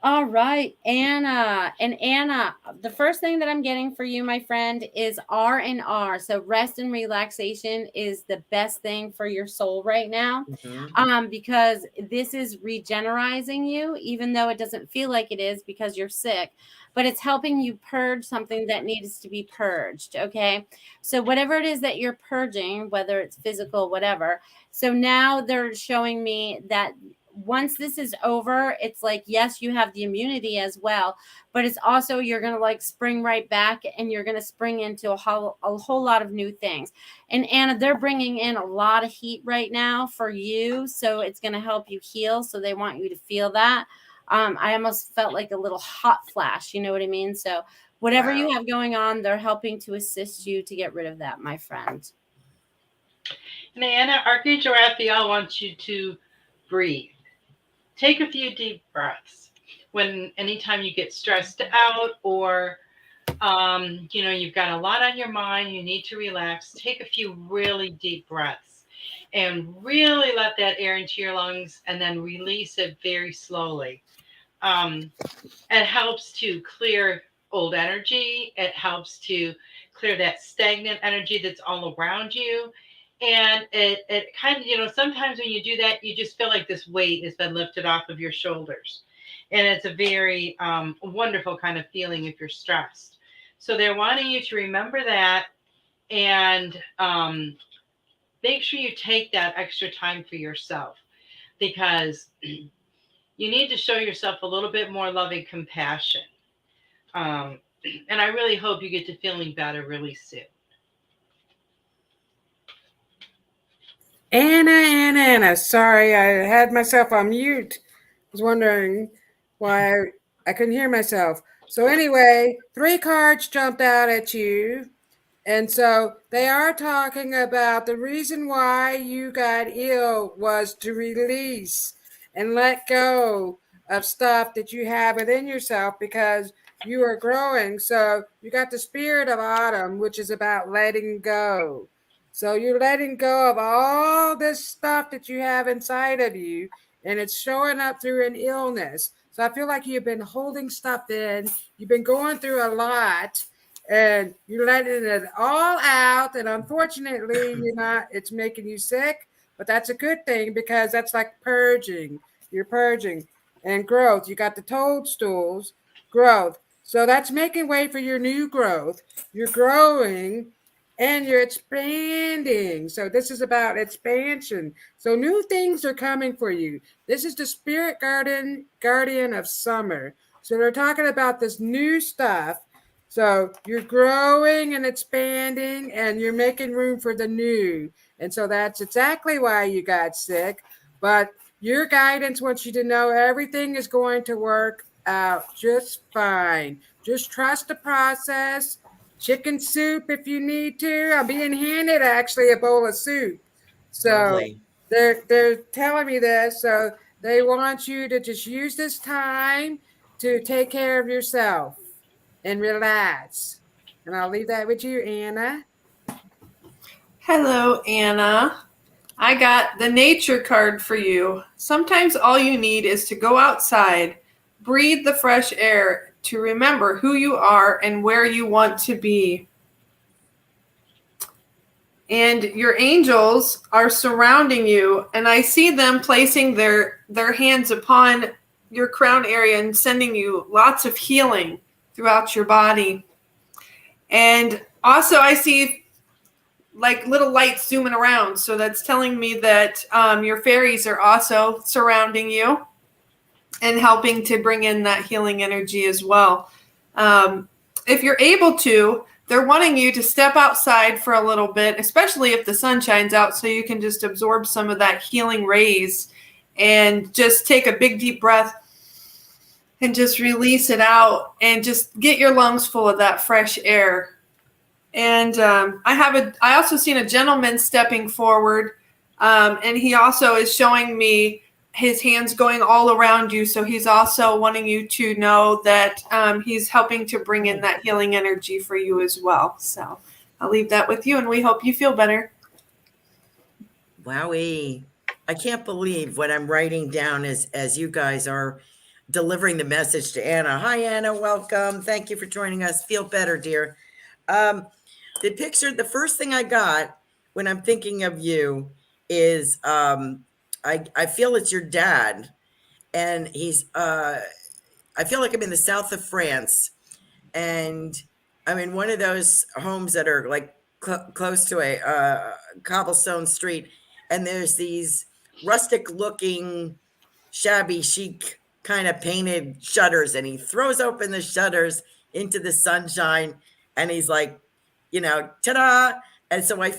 Speaker 5: All right, Anna. And Anna, the first thing that I'm getting for you, my friend, is R&R. So rest and relaxation is the best thing for your soul right now.
Speaker 7: Mm-hmm.
Speaker 5: Because this is regenerizing you, even though it doesn't feel like it is because you're sick. But it's helping you purge something that needs to be purged, okay? So whatever it is that you're purging, whether it's physical, whatever. So now they're showing me that once this is over, it's like, yes, you have the immunity as well, but it's also, you're going to spring right back, and you're going to spring into a whole lot of new things. And Anna, they're bringing in a lot of heat right now for you. So it's going to help you heal. So they want you to feel that. I almost felt like a little hot flash. You know what I mean? So whatever you have going on, they're helping to assist you to get rid of that, my friend.
Speaker 4: And Anna, Archangel Raphael wants you to breathe. Take a few deep breaths. Anytime you get stressed out, or you've got a lot on your mind, you need to relax, take a few really deep breaths and really let that air into your lungs, and then release it very slowly. It helps to clear old energy. It helps to clear that stagnant energy that's all around you. And it kind of, sometimes when you do that, you just feel like this weight has been lifted off of your shoulders. And it's a very wonderful kind of feeling if you're stressed. So they're wanting you to remember that, and make sure you take that extra time for yourself, because you need to show yourself a little bit more loving compassion. Um, and I really hope you get to feeling better really soon.
Speaker 3: Anna. Sorry, I had myself on mute. I was wondering why I couldn't hear myself. So anyway, 3 cards jumped out at you. And so they are talking about the reason why you got ill was to release and let go of stuff that you have within yourself because you are growing. So you got the spirit of autumn, which is about letting go. So you're letting go of all this stuff that you have inside of you, and it's showing up through an illness. So I feel like you've been holding stuff in, you've been going through a lot, and you're letting it all out. And unfortunately, it's making you sick, but that's a good thing because that's like purging. You're purging and growth. You got the toadstools, growth. So that's making way for your new growth. You're growing and you're expanding. So this is about expansion. So new things are coming for you. This is the spirit guardian of summer. So they're talking about this new stuff. So you're growing and expanding and you're making room for the new. And so that's exactly why you got sick. But your guidance wants you to know everything is going to work out just fine. Just trust the process. Chicken soup if you need to. I'm being handed actually a bowl of soup. So
Speaker 7: Lovely.
Speaker 3: they're telling me this. So they want you to just use this time to take care of yourself and relax. And I'll leave that with you, Anna.
Speaker 6: Hello, Anna. I got the nature card for you. Sometimes all you need is to go outside, breathe the fresh air, to remember who you are and where you want to be. And your angels are surrounding you, and I see them placing their hands upon your crown area and sending you lots of healing throughout your body. And also I see like little lights zooming around. So that's telling me that your fairies are also surrounding you and helping to bring in that healing energy as well. If you're able to, they're wanting you to step outside for a little bit, especially if the sun shines out, so you can just absorb some of that healing rays and just take a big deep breath and just release it out and just get your lungs full of that fresh air. And I also seen a gentleman stepping forward, and he also is showing me his hands going all around you. So he's also wanting you to know that he's helping to bring in that healing energy for you as well. So I'll leave that with you, and we hope you feel better.
Speaker 7: Wowie. I can't believe what I'm writing down as you guys are delivering the message to Anna. Hi, Anna. Welcome. Thank you for joining us. Feel better, dear. The picture, the first thing I got when I'm thinking of you is I feel it's your dad, and he's I feel like I'm in the south of France, and I'm in one of those homes that are like close to a cobblestone street, and there's these rustic looking shabby chic kind of painted shutters, and he throws open the shutters into the sunshine, and he's like, ta-da. And so I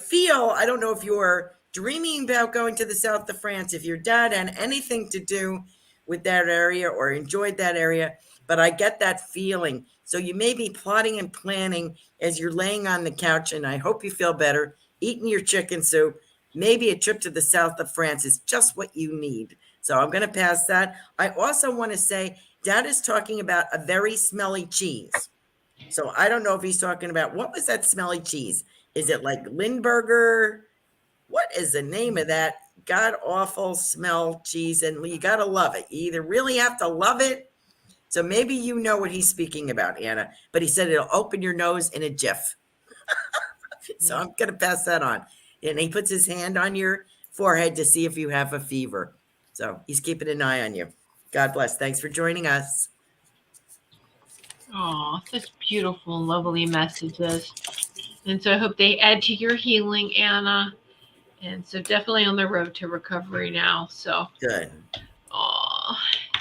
Speaker 7: don't know if you're dreaming about going to the south of France, if your dad had anything to do with that area or enjoyed that area, but I get that feeling. So you may be plotting and planning as you're laying on the couch, and I hope you feel better, eating your chicken soup. Maybe a trip to the south of France is just what you need. So I'm going to pass that. I also want to say, Dad is talking about a very smelly cheese. So I don't know if he's talking about, what was that smelly cheese? Is it like Lindberger? What is the name of that god awful smell cheese? And you got to love it. You either really have to love it So maybe you know what he's speaking about, Anna, but he said it'll open your nose in a jiff. So I'm going to pass that on. And he puts his hand on your forehead to see if you have a fever. So he's keeping an eye on you. God bless. Thanks for joining us.
Speaker 2: Oh, such beautiful, lovely messages. And so I hope they add to your healing, Anna. And so definitely on the road to recovery now. So
Speaker 7: Good.
Speaker 2: oh,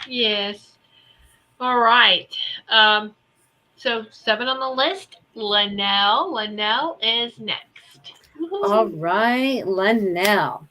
Speaker 2: yes. All right. So 7 on the list, Linnell. Linnell is next.
Speaker 5: All right, Linnell.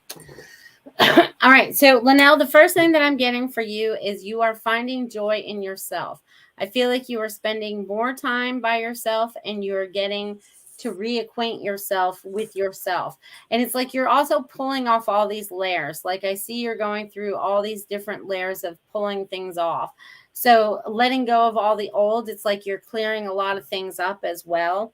Speaker 5: All right. So, Linnell, the first thing that I'm getting for you is you are finding joy in yourself. I feel like you are spending more time by yourself and you're getting to reacquaint yourself with yourself. And it's like you're also pulling off all these layers. Like I see you're going through all these different layers of pulling things off. So, letting go of all the old, it's like you're clearing a lot of things up as well.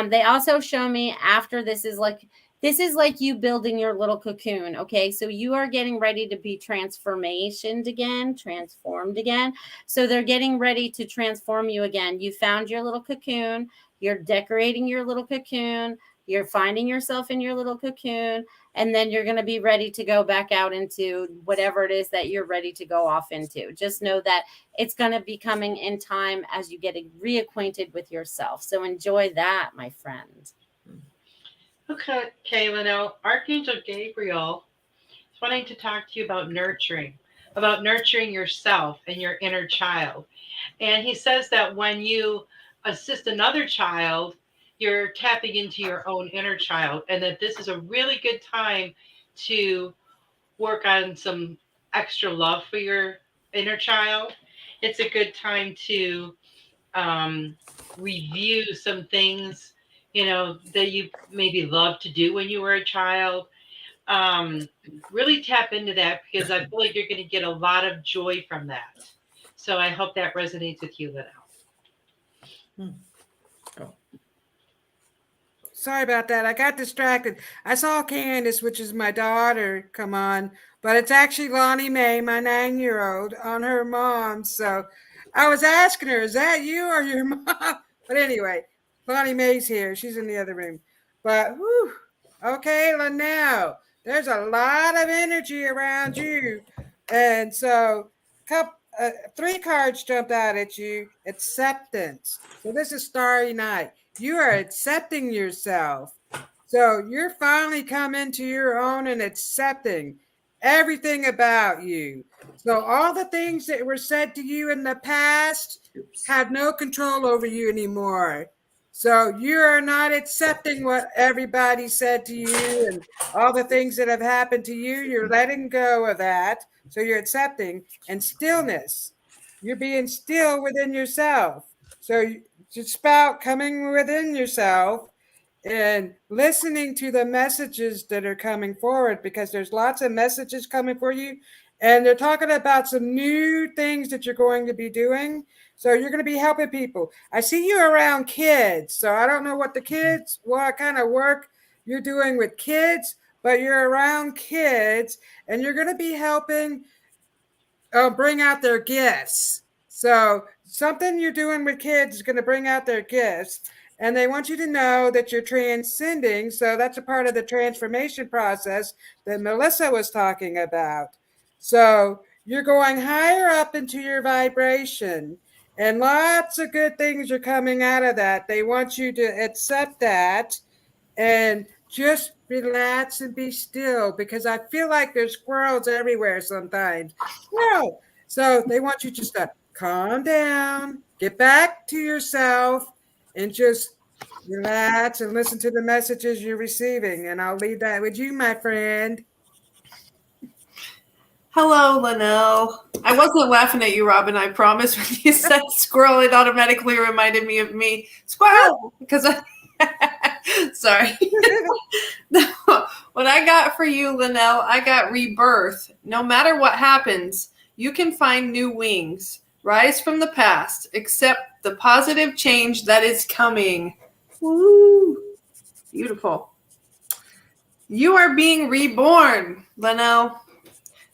Speaker 5: They also show me after this is like you building your little cocoon. Okay. So you are getting ready to be transformed again. So they're getting ready to transform you again. You found your little cocoon. You're decorating your little cocoon. You're finding yourself in your little cocoon. And then you're going to be ready to go back out into whatever it is that you're ready to go off into. Just know that it's going to be coming in time as you get reacquainted with yourself. So enjoy that, my friend.
Speaker 4: Okay, Linnell. Archangel Gabriel is wanting to talk to you about nurturing yourself and your inner child. And he says that when you assist another child, you're tapping into your own inner child, and that this is a really good time to work on some extra love for your inner child. It's a good time to review some things, that you maybe loved to do when you were a child. Really tap into that, because I feel like you're going to get a lot of joy from that. So I hope that resonates with you, Linnell.
Speaker 3: Sorry about that. I got distracted. I saw Candace, which is my daughter, come on, but it's actually Lonnie Mae, my 9-year-old, on her mom. So I was asking her, is that you or your mom? But anyway, Lonnie Mae's here. She's in the other room. But whew, okay, Linnell, there's a lot of energy around you. And so 3 cards jumped out at you. Acceptance. So this is Starry Night. You are accepting yourself. So you're finally coming to your own and accepting everything about you. So all the things that were said to you in the past have no control over you anymore. So you are not accepting what everybody said to you and all the things that have happened to you. You're letting go of that. So you're accepting, and stillness. You're being still within yourself. So it's about coming within yourself and listening to the messages that are coming forward, because there's lots of messages coming for you, and they're talking about some new things that you're going to be doing. So you're going to be helping people. I see you around kids. So I don't know what kind of work you're doing with kids, but you're around kids and you're going to be helping bring out their gifts. So something you're doing with kids is going to bring out their gifts, and they want you to know that you're transcending. So that's a part of the transformation process that Melissa was talking about. So you're going higher up into your vibration, and lots of good things are coming out of that. They want you to accept that and just relax and be still, because I feel like there's squirrels everywhere sometimes. No. So they want you just to calm down, get back to yourself, and just relax and listen to the messages you're receiving. And I'll leave that with you, my friend.
Speaker 6: Hello, Linnell. I wasn't laughing at you, Robin. I promise. When you said squirrel, it automatically reminded me of me. Squirrel! Because sorry. What I got for you, Linnell, I got rebirth. No matter what happens, you can find new wings. Rise from the past. Accept the positive change that is coming. Woo! Beautiful. You are being reborn, Linnell.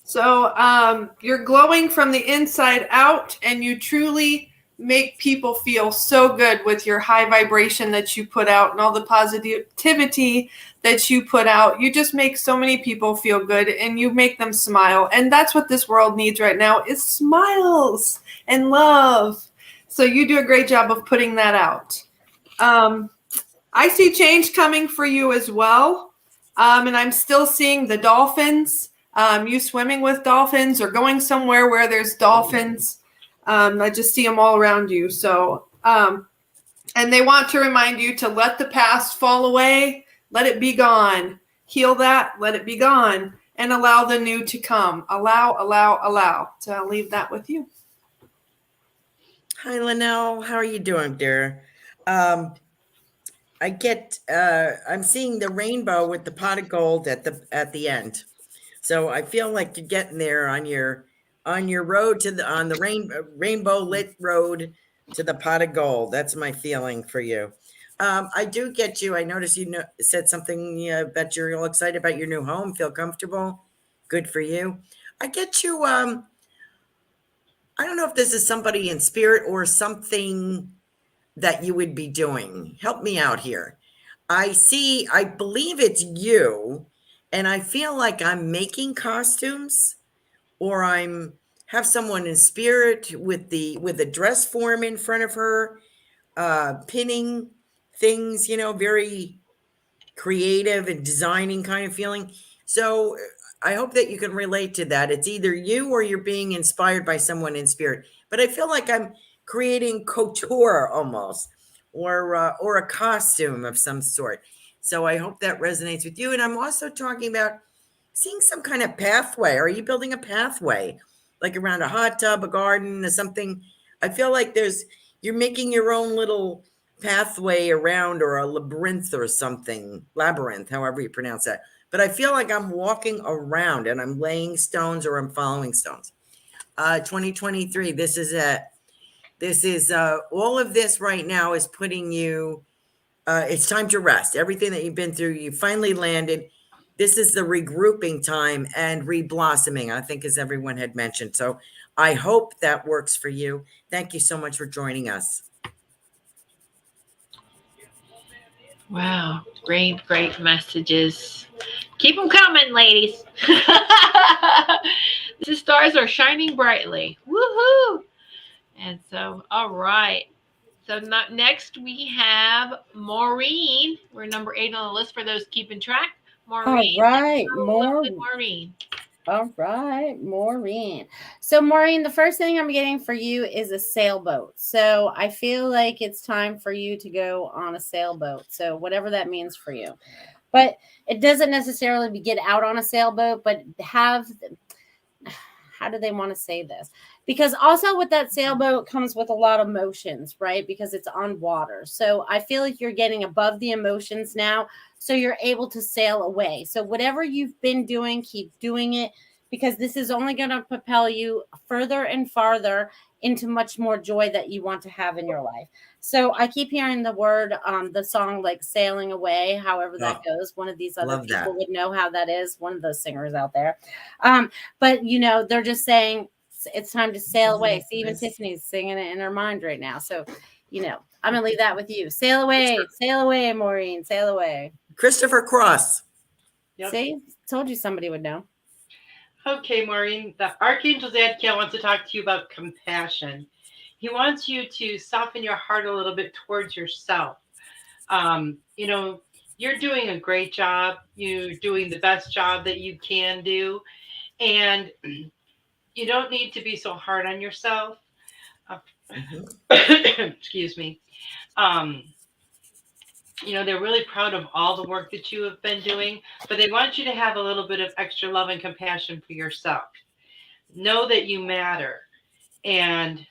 Speaker 6: So you're glowing from the inside out, and you truly make people feel so good with your high vibration that you put out and all the positivity that you put out. You just make so many people feel good, and you make them smile. And that's what this world needs right now, is smiles and love. So you do a great job of putting that out. I see change coming for you as well. And I'm still seeing the dolphins, you swimming with dolphins or going somewhere where there's dolphins. I just see them all around you. So, and they want to remind you to let the past fall away, let it be gone, heal that, let it be gone, and allow the new to come. Allow. So I'll leave that with you.
Speaker 7: Hi, Linnell. How are you doing, dear? I'm seeing the rainbow with the pot of gold at the end. So I feel like you're getting there on your road to the rainbow lit road to the pot of gold. That's my feeling for you. I do get you. I noticed you said something about you're all excited about your new home, feel comfortable. Good for you. I get you. I don't know if this is somebody in spirit or something that you would be doing. Help me out here. I believe it's you, and I feel like I'm making costumes, or have someone in spirit with a dress form in front of her, pinning things, very creative and designing kind of feeling. So I hope that you can relate to that. It's either you or you're being inspired by someone in spirit. But I feel like I'm creating couture almost, or a costume of some sort. So I hope that resonates with you. And I'm also talking about seeing some kind of pathway. Are you building a pathway, like around a hot tub, a garden, or something? I feel like you're making your own little pathway around, or a labyrinth or something, however you pronounce that. But I feel like I'm walking around and I'm laying stones, or I'm following stones. 2023, this is it. This is all of this right now is putting you, it's time to rest. Everything that you've been through, you finally landed. This is the regrouping time and reblossoming, I think, as everyone had mentioned. So I hope that works for you. Thank you so much for joining us.
Speaker 2: Wow, great messages. Keep them coming, ladies. The stars are shining brightly. Woohoo! And so, all right. So next we have Maureen. We're number 8 on the list for those keeping track. Maureen.
Speaker 5: All right,
Speaker 2: Maureen.
Speaker 5: All right, Maureen. So, Maureen, the first thing I'm getting for you is a sailboat. So, I feel like it's time for you to go on a sailboat. So, whatever that means for you. But it doesn't necessarily be get out on a sailboat, but how do they want to say this? Because also with that sailboat comes with a lot of emotions, right? Because it's on water. So I feel like you're getting above the emotions now. So you're able to sail away. So whatever you've been doing, keep doing it, because this is only going to propel you further and farther into much more joy that you want to have in your life. So I keep hearing the song like Sailing Away, however that goes. One of these other people would know how that is, one of those singers out there. But they're just saying it's time to sail away. See, even Tiffany's singing it in her mind right now. So, I'm going to leave that with you. Sail away, Maureen, sail away.
Speaker 7: Christopher Cross.
Speaker 2: Yep.
Speaker 5: See, told you somebody would know.
Speaker 4: Okay, Maureen, the Archangel Zadkiel wants to talk to you about compassion. He wants you to soften your heart a little bit towards yourself. You're doing a great job. You're doing the best job that you can do. And you don't need to be so hard on yourself. Excuse me. They're really proud of all the work that you have been doing, but they want you to have a little bit of extra love and compassion for yourself. Know that you matter. And,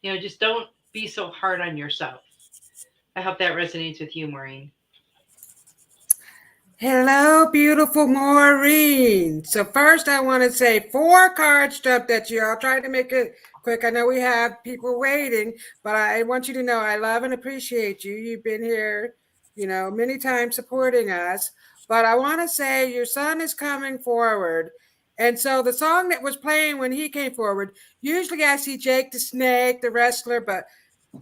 Speaker 4: just don't be so hard on yourself. I hope that resonates with you, Maureen.
Speaker 3: Hello, beautiful Maureen. So first I want to say 4 cards jumped at you. I'll try to make it quick. I know we have people waiting, but I want you to know I love and appreciate you. You've been here, many times supporting us. but I want to say your son is coming forward. And so the song that was playing when he came forward, usually I see Jake the Snake, the wrestler, but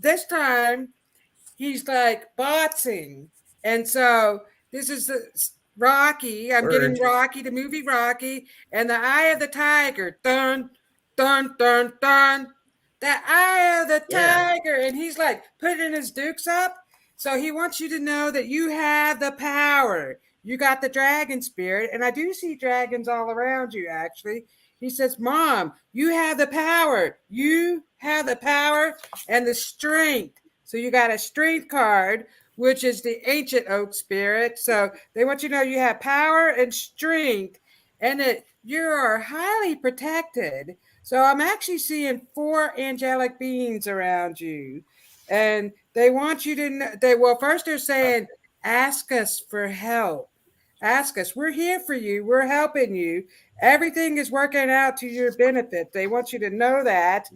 Speaker 3: this time he's like boxing. And so this is the Rocky. I'm getting
Speaker 7: Word.
Speaker 3: Rocky, the movie Rocky, and the Eye of the Tiger. Dun, dun, dun, dun. The Eye of the
Speaker 7: Yeah.
Speaker 3: Tiger. And he's like putting his dukes up. So he wants you to know that you have the power. You got the dragon spirit. And I do see dragons all around you, actually. He says, Mom, you have the power. You have the power and the strength. So you got a strength card, which is the ancient oak spirit. So they want you to know you have power and strength and that you are highly protected. So I'm actually seeing 4 angelic beings around you. And they want you to know, first they're saying, ask us for help. Ask us. We're here for you. We're helping you. Everything is working out to your benefit. They want you to know that.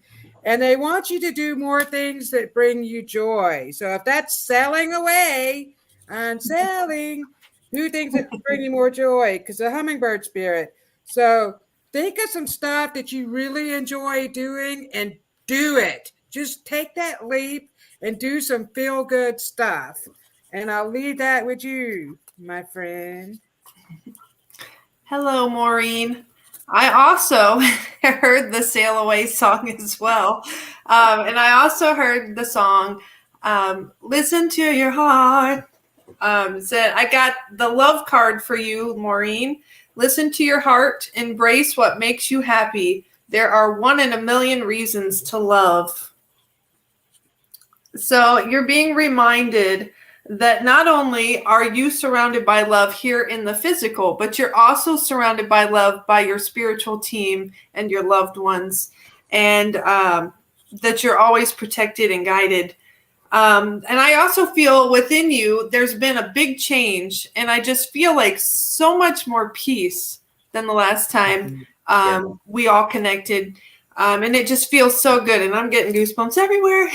Speaker 3: And they want you to do more things that bring you joy. So if that's selling away and selling, do things that bring you more joy because the hummingbird spirit. So think of some stuff that you really enjoy doing and do it. Just take that leap and do some feel good stuff. And I'll leave that with you, my friend.
Speaker 6: Hello, Maureen. I also heard the Sail Away song as well. And I also heard the song, Listen to Your Heart. Said, I got the love card for you, Maureen. Listen to your heart. Embrace what makes you happy. There are 1 in a million reasons to love. So you're being reminded that not only are you surrounded by love here in the physical, but you're also surrounded by love by your spiritual team and your loved ones, and that you're always protected and guided. And I also feel within you, there's been a big change, and I just feel like so much more peace than the last time we all connected. And it just feels so good, and I'm getting goosebumps everywhere.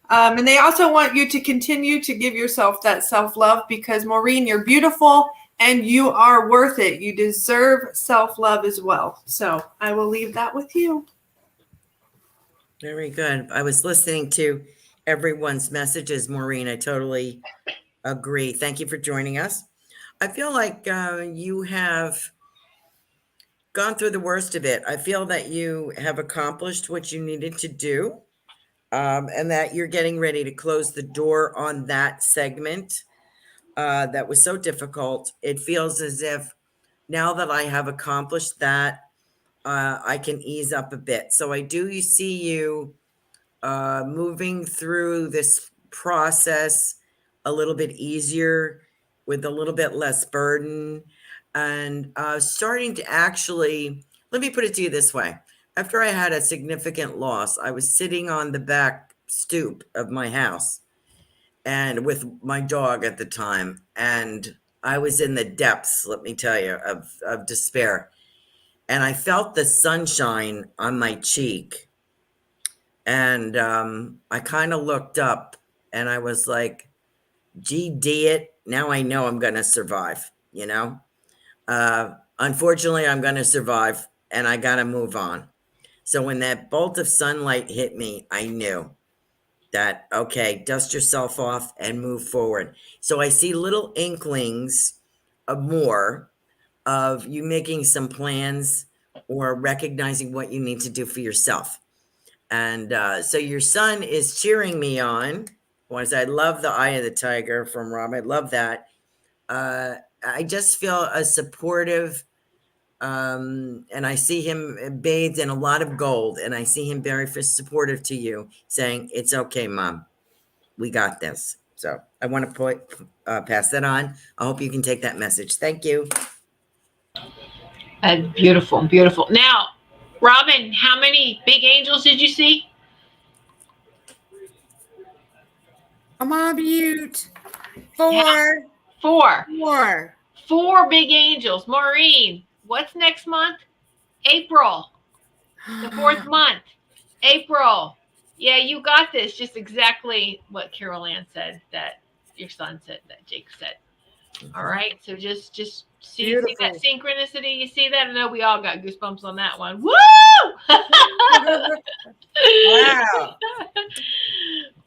Speaker 6: And they also want you to continue to give yourself that self-love because, Maureen, you're beautiful and you are worth it. You deserve self-love as well. So I will leave that with you.
Speaker 7: Very good. I was listening to everyone's messages, Maureen. I totally agree. Thank you for joining us. I feel like you have gone through the worst of it. I feel that you have accomplished what you needed to do. And that you're getting ready to close the door on that segment that was so difficult. It feels as if now that I have accomplished that, I can ease up a bit. So I do see you moving through this process a little bit easier with a little bit less burden and starting to actually, let me put it to you this way. After I had a significant loss, I was sitting on the back stoop of my house and with my dog at the time. And I was in the depths, let me tell you, of despair. And I felt the sunshine on my cheek. And I kind of looked up and I was like, gee, it. Now I know I'm going to survive, you know? Unfortunately, I'm going to survive and I got to move on. So when that bolt of sunlight hit me, I knew that, okay, dust yourself off and move forward. So I see little inklings of more of you making some plans or recognizing what you need to do for yourself. And so your son is cheering me on. I love the Eye of the Tiger from Rob. I love that. I just feel a supportive, and I see him bathed in a lot of gold, and I see him very supportive to you, saying, it's okay, Mom. We got this. So I want to pass that on. I hope you can take that message. Thank you.
Speaker 2: Beautiful, beautiful. Now, Robin, how many big angels did you see?
Speaker 3: I'm on mute. 4.
Speaker 2: 4.
Speaker 3: 4.
Speaker 2: 4 big angels. Maureen, what's next month? April. The 4th month. April. Yeah, you got this. Just exactly what Carol Ann said, that your son said, that Jake said. All right, so just see that
Speaker 3: Beautiful.
Speaker 2: synchronicity. You see that? I know we all got goosebumps on that one. Woo!
Speaker 3: Wow.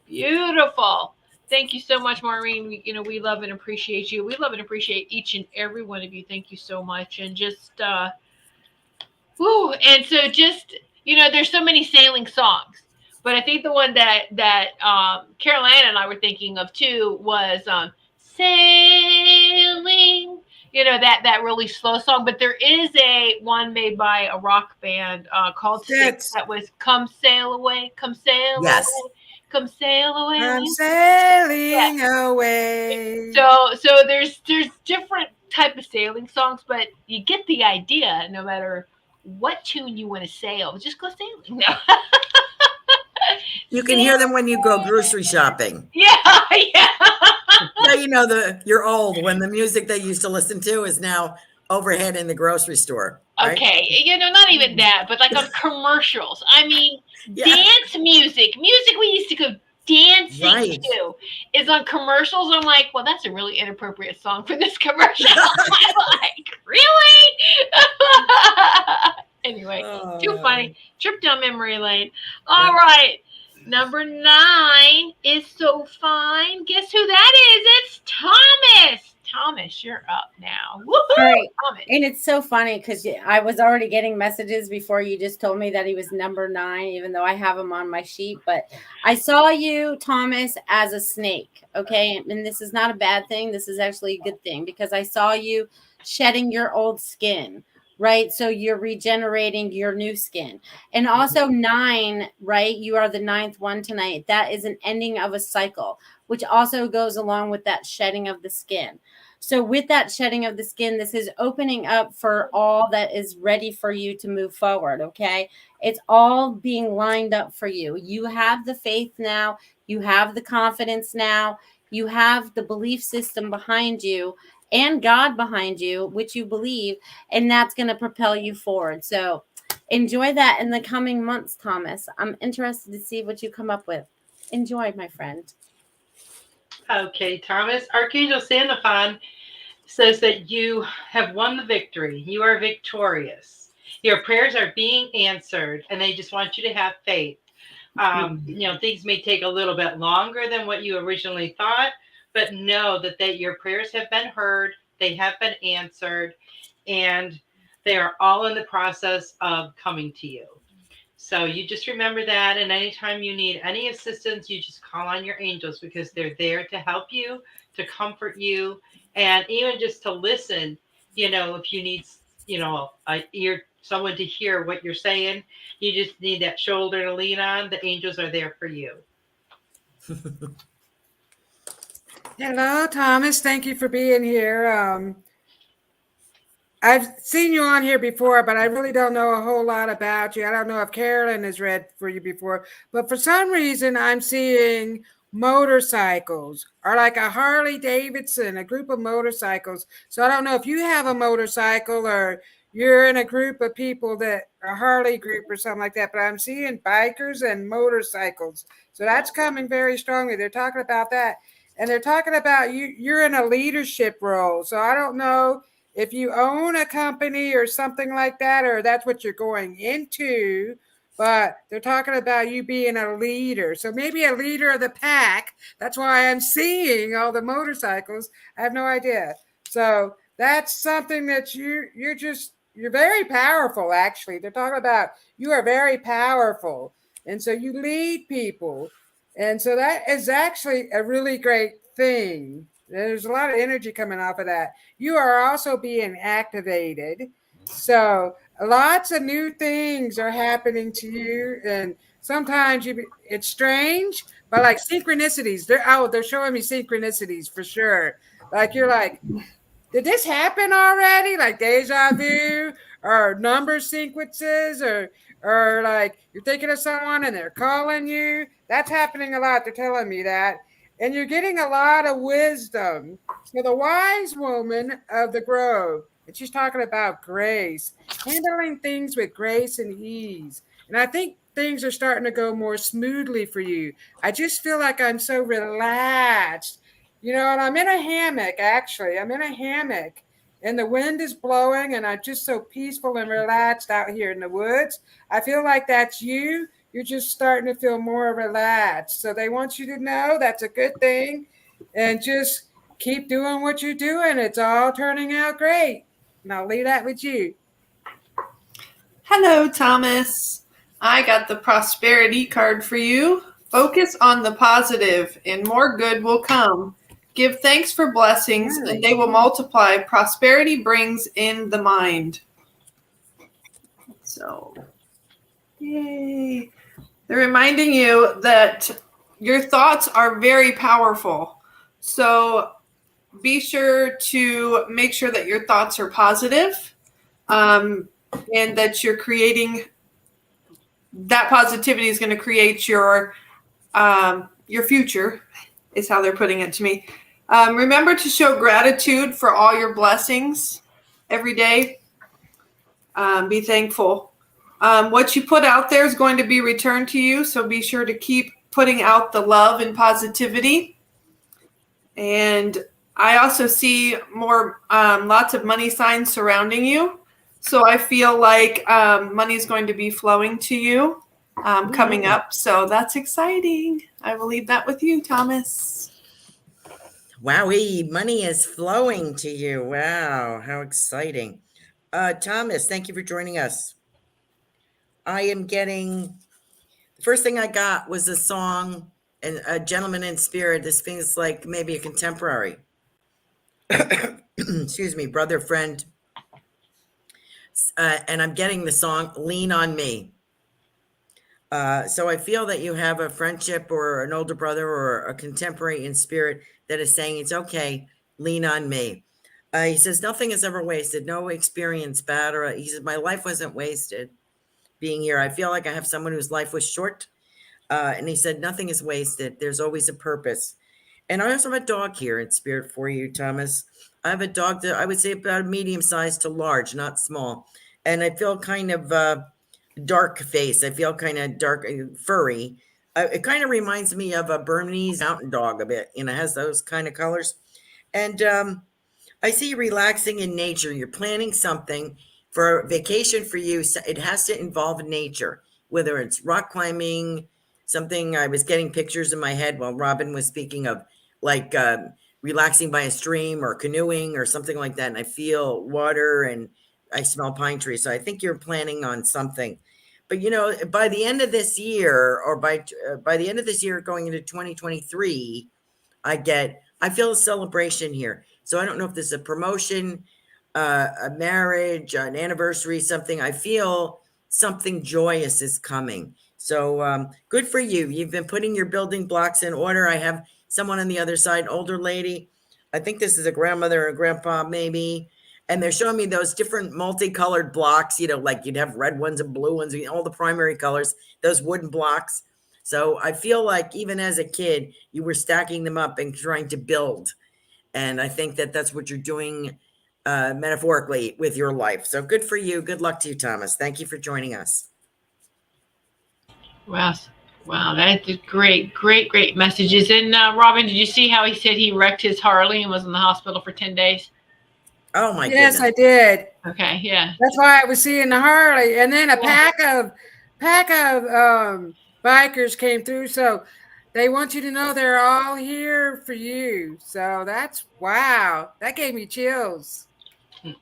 Speaker 2: Beautiful. Thank you so much, Maureen. We love and appreciate you. We love and appreciate each and every one of you. Thank you so much. And just woo. And so just there's so many sailing songs, but I think the one that Caroline and I were thinking of too was sailing. That really slow song. But there is a one made by a rock band called Six that was "Come Sail Away, Come Sail
Speaker 7: Yes.
Speaker 2: Away, Come Sail Away."
Speaker 3: I'm sailing away.
Speaker 2: So there's different type of sailing songs, but you get the idea. No matter what tune you want to sail, just go sailing. No.
Speaker 7: You can hear them when you go grocery shopping.
Speaker 2: Yeah.
Speaker 7: So you're old when the music they used to listen to is now overhead in the grocery store. Right?
Speaker 2: Okay, not even that, but like on commercials. I mean, dance music we used to go dancing to is on commercials. I'm like, well, that's a really inappropriate song for this commercial. I'm like, really? Anyway, too funny. Trip down memory lane. All right. Number 9 is so fine. Guess who that is? It's Thomas. Thomas, you're up now. Woohoo!
Speaker 5: Right.
Speaker 2: Thomas.
Speaker 5: And it's so funny because I was already getting messages before you just told me that he was number 9, even though I have him on my sheet. But I saw you, Thomas, as a snake. Okay. And this is not a bad thing. This is actually a good thing because I saw you shedding your old skin. Right. So you're regenerating your new skin. And also 9, right? You are the 9th one tonight. That is an ending of a cycle, which also goes along with that shedding of the skin. So with that shedding of the skin, this is opening up for all that is ready for you to move forward. Okay. It's all being lined up for you. You have the faith now. You have the confidence now. You have the belief system behind you and God behind you, which you believe, and that's going to propel you forward. So enjoy that in the coming months, Thomas. I'm interested to see what you come up with. Enjoy, my friend.
Speaker 4: Okay, Thomas. Archangel Sandalphon says that you have won the victory. You are victorious. Your prayers are being answered, and they just want you to have faith. Things may take a little bit longer than what you originally thought, but know that your prayers have been heard, they have been answered, and they are all in the process of coming to you. So you just remember that, and anytime you need any assistance, you just call on your angels because they're there to help you, to comfort you, and even just to listen, if you need, a ear, someone to hear what you're saying, you just need that shoulder to lean on. The angels are there for you.
Speaker 3: Hello, Thomas. Thank you for being here. I've seen you on here before, but I really don't know a whole lot about you. I don't know if Carolyn has read for you before, but for some reason I'm seeing motorcycles or like a Harley Davidson, a group of motorcycles. So I don't know if you have a motorcycle or you're in a group of people that a Harley group or something like that, but I'm seeing bikers and motorcycles. So that's coming very strongly. They're talking about that. And they're talking about you're in a leadership role. So I don't know if you own a company or something like that, or that's what you're going into, but they're talking about you being a leader. So maybe a leader of the pack. That's why I'm seeing all the motorcycles. I have no idea. So that's something that you're very powerful, actually. They're talking about you are very powerful. And so you lead people. And so that is actually a really great thing. There's a lot of energy coming off of that. You are also being activated. So lots of new things are happening to you. And sometimes it's strange, but like synchronicities, they're showing me synchronicities for sure. Like you're like, did this happen already? Like deja vu or number sequences or like you're thinking of someone and they're calling you. That's happening a lot. They're telling me that. And you're getting a lot of wisdom. So the wise woman of the grove, and she's talking about grace, handling things with grace and ease. And I think things are starting to go more smoothly for you. I just feel like I'm so relaxed And I'm in a hammock, actually. I'm in a hammock, and the wind is blowing, and I'm just so peaceful and relaxed out here in the woods. I feel like that's you. You're just starting to feel more relaxed. So they want you to know that's a good thing, and just keep doing what you're doing. It's all turning out great. And I'll leave that with you.
Speaker 6: Hello, Thomas. I got the prosperity card for you. Focus on the positive, and more good will come. Give thanks for blessings, and they will multiply. Prosperity brings in the mind. So, yay. They're reminding you that your thoughts are very powerful. So, be sure to make sure that your thoughts are positive, and that you're creating that positivity is going to create your future, is how they're putting it to me. Remember to show gratitude for all your blessings every day. Be thankful. What you put out there is going to be returned to you, so be sure to keep putting out the love and positivity. And I also see more lots of money signs surrounding you. So I feel like money is going to be flowing to you coming up. So that's exciting. I will leave that with you, Thomas.
Speaker 7: Wowee, money is flowing to you. Wow, how exciting. Thomas, thank you for joining us. I am getting, the first thing I got was a song, and A Gentleman in Spirit. This feels like maybe a contemporary. Excuse me, brother, friend. And I'm getting the song Lean on Me. So I feel that you have a friendship or an older brother or a contemporary in spirit that is saying, it's okay, lean on me. He says, nothing is ever wasted, no experience bad. Or he says, my life wasn't wasted being here. I feel like I have someone whose life was short. And he said, nothing is wasted. There's always a purpose. And I also have a dog here in spirit for you, Thomas. I have a dog that I would say about medium sized to large, not small. And I feel kind of dark face. I feel kind of dark, furry. It kind of reminds me of a Bernese mountain dog a bit. It has those kind of colors. And I see you relaxing in nature. You're planning something for a vacation for you. It has to involve nature, whether it's rock climbing, something. I was getting pictures in my head while Robin was speaking of, like relaxing by a stream or canoeing or something like that. And I feel water and I smell pine trees. So I think you're planning on something. But by the end of this year, or by the end of this year going into 2023, I feel a celebration here. So I don't know if this is a promotion, a marriage, an anniversary, something. I feel something joyous is coming. So good for you. You've been putting your building blocks in order. I have someone on the other side, older lady. I think this is a grandmother or grandpa, maybe. And they're showing me those different multicolored blocks, like you'd have red ones and blue ones, all the primary colors, those wooden blocks. So I feel like even as a kid, you were stacking them up and trying to build. And I think that that's what you're doing metaphorically with your life. So good for you. Good luck to you, Thomas. Thank you for joining us.
Speaker 2: Wow, that's great messages. And Robin, did you see how he said he wrecked his Harley and was in the hospital for 10 days?
Speaker 3: Oh my goodness. Yes, I did.
Speaker 2: Okay, yeah.
Speaker 3: That's why I was seeing the Harley, and then a pack of bikers came through. So they want you to know they're all here for you. So that's wow. That gave me chills.
Speaker 2: It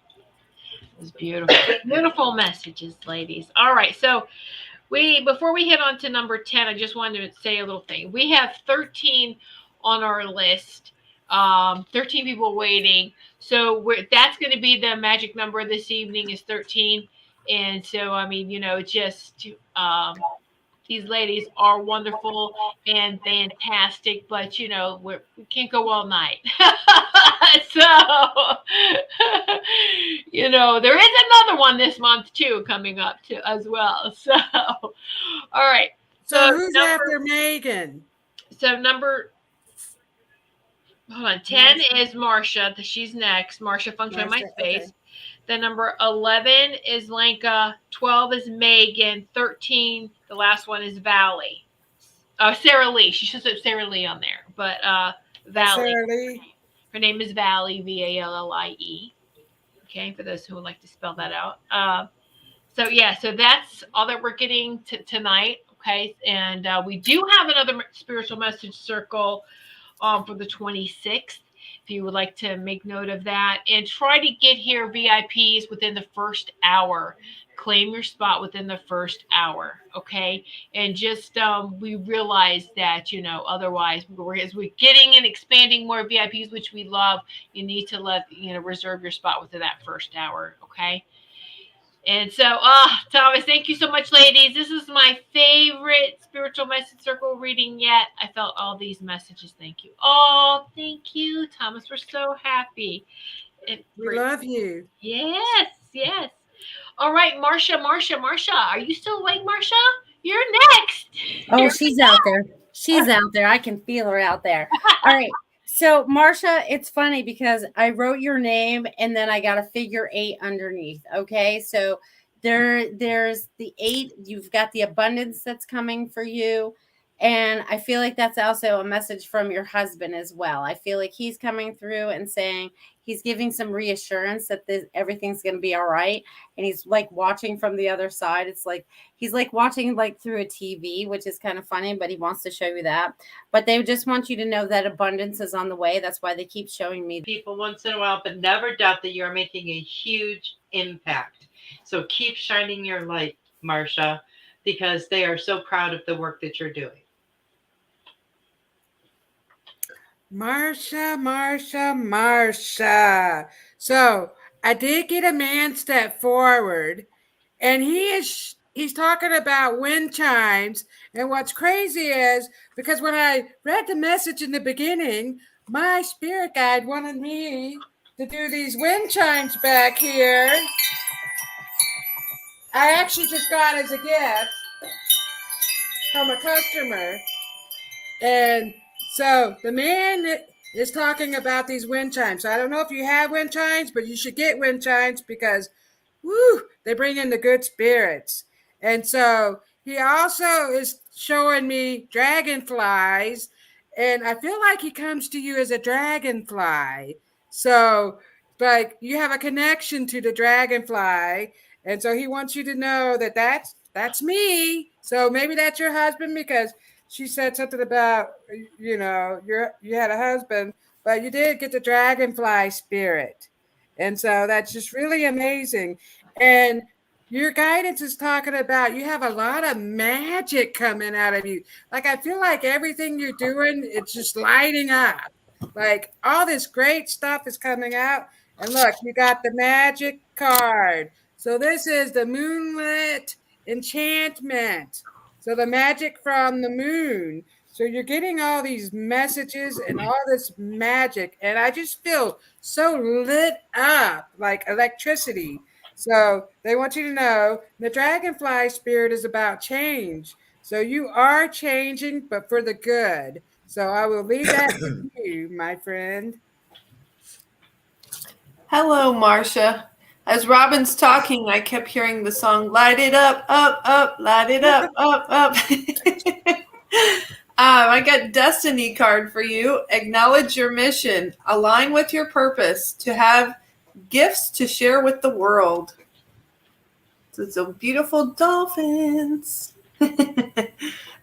Speaker 2: was beautiful. Beautiful messages, ladies. All right, so before we hit on to number 10, I just wanted to say a little thing. We have 13 on our list. 13 people waiting. So that's going to be the magic number this evening is 13. And so, I mean, just these ladies are wonderful and fantastic, but, we can't go all night. So, there is another one this month, too, coming up, too, as well. So, all right.
Speaker 3: So who's after Megan?
Speaker 2: So hold on. 10 is Marcia. She's next. Marcia Function My Space. Okay. Then number 11 is Lenka. 12 is Megan. 13, the last one is Valley. Sarah Lee. She should have Sarah Lee on there. But Valley.
Speaker 3: Necessarily.
Speaker 2: Her name is Valley, Vallie. Okay, for those who would like to spell that out. So that's all that we're getting tonight. Okay, and we do have another spiritual message circle for the 26th. If you would like to make note of that, and try to get here VIPs within the first hour. Claim your spot within the first hour, okay? And just we realize that otherwise as we're getting and expanding more VIPs, which we love, you need to reserve your spot within that first hour, okay? And so, Thomas, thank you so much, ladies. This is my favorite spiritual message circle reading yet. I felt all these messages. Thank you. Oh, thank you, Thomas. We're so happy.
Speaker 3: We love you.
Speaker 2: Yes. All right, Marcia. Are you still awake, Marcia? You're next.
Speaker 5: Oh, she's out there. She's out there. I can feel her out there. All right. So, Marcia, it's funny because I wrote your name and then I got a figure 8 underneath. Okay. So there's the 8. You've got the abundance that's coming for you. And I feel like that's also a message from your husband as well. I feel like he's coming through and saying he's giving some reassurance that everything's going to be all right. And he's like watching from the other side. It's like he's like watching like through a TV, which is kind of funny, but he wants to show you that. But they just want you to know that abundance is on the way. That's why they keep showing me
Speaker 4: people once in a while, but never doubt that you're making a huge impact. So keep shining your light, Marcia, because they are so proud of the work that you're doing.
Speaker 3: Marcia. So I did get a man step forward, and he's talking about wind chimes. And what's crazy is because when I read the message in the beginning, my spirit guide wanted me to do these wind chimes back here. I actually just got as a gift from a customer. And so the man is talking about these wind chimes. So I don't know if you have wind chimes, but you should get wind chimes because, they bring in the good spirits. And so he also is showing me dragonflies, and I feel like he comes to you as a dragonfly. So, like, you have a connection to the dragonfly, and so he wants you to know that that's me. So maybe that's your husband because she said something about, you had a husband, but you did get the dragonfly spirit. And so that's just really amazing. And your guidance is talking about you have a lot of magic coming out of you. Like, I feel like everything you're doing, it's just lighting up. Like, all this great stuff is coming out. And look, you got the magic card. So this is the moonlit enchantment. So the magic from the moon. So you're getting all these messages and all this magic. And I just feel so lit up like electricity. So they want you to know the dragonfly spirit is about change. So you are changing, but for the good. So I will leave that to you, my friend.
Speaker 6: Hello, Marcia. As Robin's talking, I kept hearing the song, light it up, up, light it up, up. I got destiny card for you. Acknowledge your mission. Align with your purpose to have gifts to share with the world. So it's a beautiful dolphins. And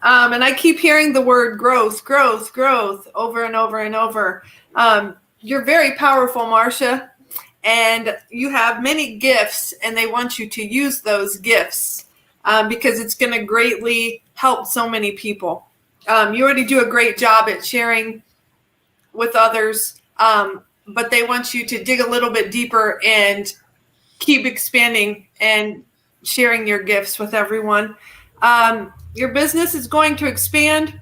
Speaker 6: I keep hearing the word growth over and over and over. You're very powerful, Marcia. And you have many gifts, and they want you to use those gifts because it's going to greatly help so many people. You already do a great job at sharing with others, but they want you to dig a little bit deeper and keep expanding and sharing your gifts with everyone. Your business is going to expand,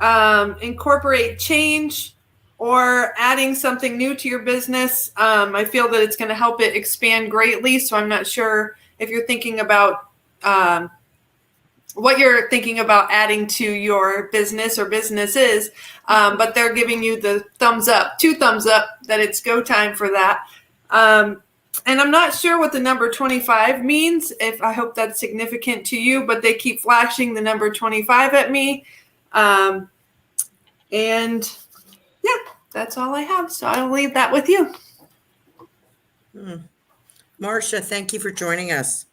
Speaker 6: incorporate change, or adding something new to your business. I feel that it's going to help it expand greatly. So I'm not sure if you're thinking about what you're thinking about adding to your business or businesses, but they're giving you the thumbs up, 2 thumbs up, that it's go time for that. And I'm not sure what the number 25 means. I hope that's significant to you, but they keep flashing the number 25 at me. And that's all I have. So I'll leave that with you.
Speaker 7: Marcia, thank you for joining us.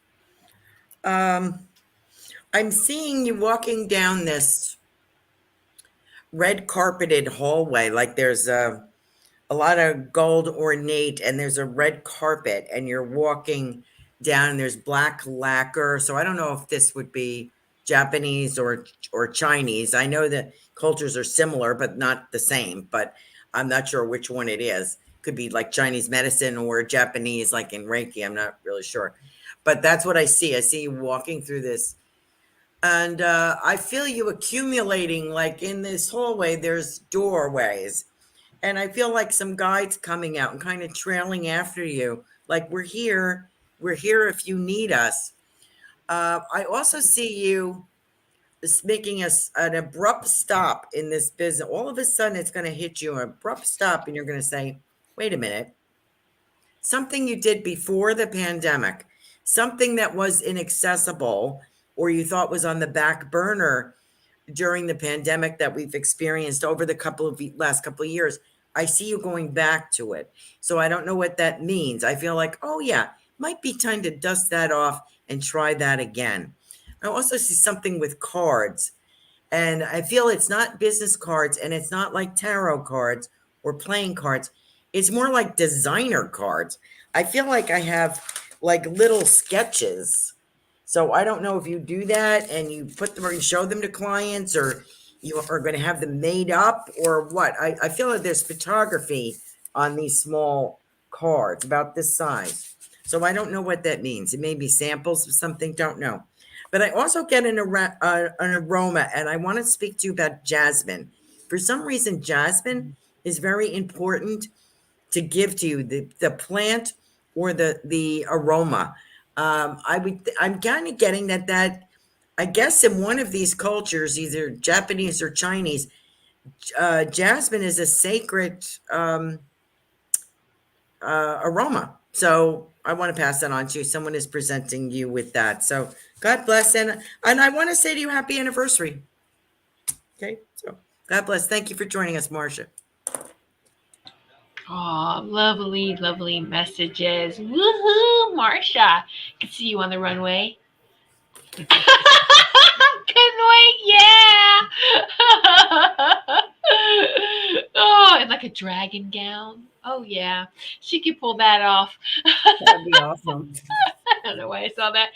Speaker 7: I'm seeing you walking down this red carpeted hallway, like there's a lot of gold ornate and there's a red carpet and you're walking down and there's black lacquer. So I don't know if this would be Japanese or Chinese. I know that cultures are similar but not the same, but I'm not sure which one it is. Could be like Chinese medicine or Japanese like in Reiki. I'm not really sure. But that's what I see. I see you walking through this and I feel you accumulating like in this hallway there's doorways and I feel like some guides coming out and kind of trailing after you. Like, we're here. We're here if you need us. I also see you making an abrupt stop in this business. All of a sudden, it's going to hit you an abrupt stop, and you're going to say, wait a minute. Something you did before the pandemic, something that was inaccessible or you thought was on the back burner during the pandemic that we've experienced over the last couple of years, I see you going back to it. So I don't know what that means. I feel like, oh yeah, might be time to dust that off and try that again. I also see something with cards, and I feel it's not business cards and it's not like tarot cards or playing cards. It's more like designer cards. I feel like I have like little sketches. So I don't know if you do that and you put them or you show them to clients or you are going to have them made up or what. I feel like there's photography on these small cards about this size. So I don't know what that means. It may be samples of something, don't know. But I also get an aroma, and I want to speak to you about jasmine. For some reason, jasmine is very important to give to you, the plant or the aroma. I'm kind of getting that I guess in one of these cultures, either Japanese or Chinese, jasmine is a sacred aroma. So I want to pass that on to you. Someone is presenting you with that. So God bless. And I want to say to you, happy anniversary. Okay. So God bless. Thank you for joining us, Marcia.
Speaker 2: Oh, lovely, lovely messages. Woohoo, Marsha. Can see you on the runway. Couldn't wait, yeah. Oh, and like a dragon gown. Oh yeah, she could pull that off.
Speaker 5: That'd be awesome.
Speaker 2: I don't know why I saw that.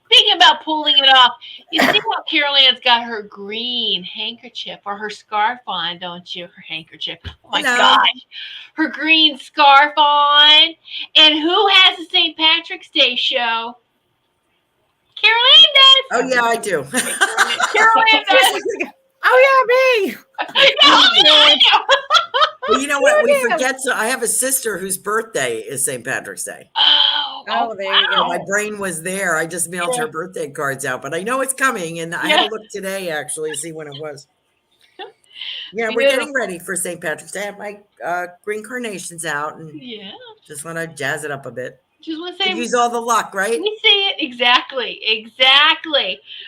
Speaker 2: Speaking about pulling it off, you see how Carol Ann's got her green handkerchief or her scarf on, don't you? Her handkerchief. Oh my gosh. Her green scarf on. And who has the St. Patrick's Day show? Carol Ann does.
Speaker 7: Oh, yeah, I do.
Speaker 2: Carol Ann does.
Speaker 5: Oh, yeah, me.
Speaker 2: I know.
Speaker 7: Well, you know what? We forget. So I have a sister whose birthday is St. Patrick's Day.
Speaker 2: Oh,
Speaker 5: there you go.
Speaker 7: My brain was there. I just mailed her birthday cards out, but I know it's coming. And I had to look today, actually, to see when it was. Yeah, we're getting ready for St. Patrick's Day. I have my green carnations out and just want to jazz it up a bit.
Speaker 2: Just want to say,
Speaker 7: use all the luck, right?
Speaker 2: We see it exactly.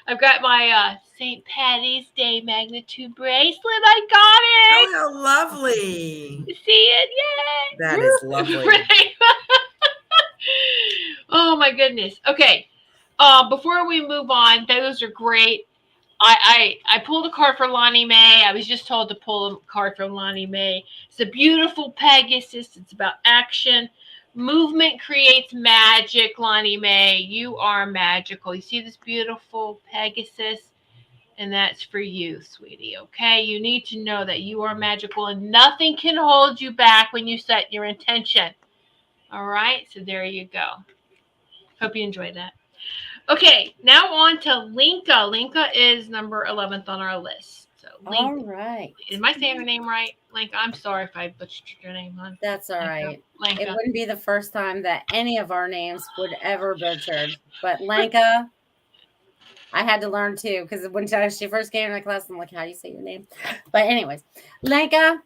Speaker 2: I've got my St. Patty's Day magnitude bracelet. I got it.
Speaker 7: Oh, how lovely!
Speaker 2: You see it? Yay!
Speaker 7: That is lovely.
Speaker 2: Oh my goodness. Okay. Before we move on, those are great. I pulled a card for Lonnie Mae. I was just told to pull a card for Lonnie Mae. It's a beautiful Pegasus. It's about action. Movement creates magic, Lonnie Mae. You are magical. You see this beautiful Pegasus? And that's for you, sweetie, okay? You need to know that you are magical and nothing can hold you back when you set your intention. All right? So there you go. Hope you enjoyed that. Okay, now on to Linka. Linka is number 11th on our list. So Linka.
Speaker 5: All right.
Speaker 2: Am I saying her name right? Linka, I'm sorry if I butchered your name, hon.
Speaker 5: That's all right.
Speaker 2: Linka.
Speaker 5: It wouldn't be the first time that any of our names would ever butchered. But Lenka, I had to learn too, because when she first came to my class, I'm like, how do you say your name? But anyways, Lenka,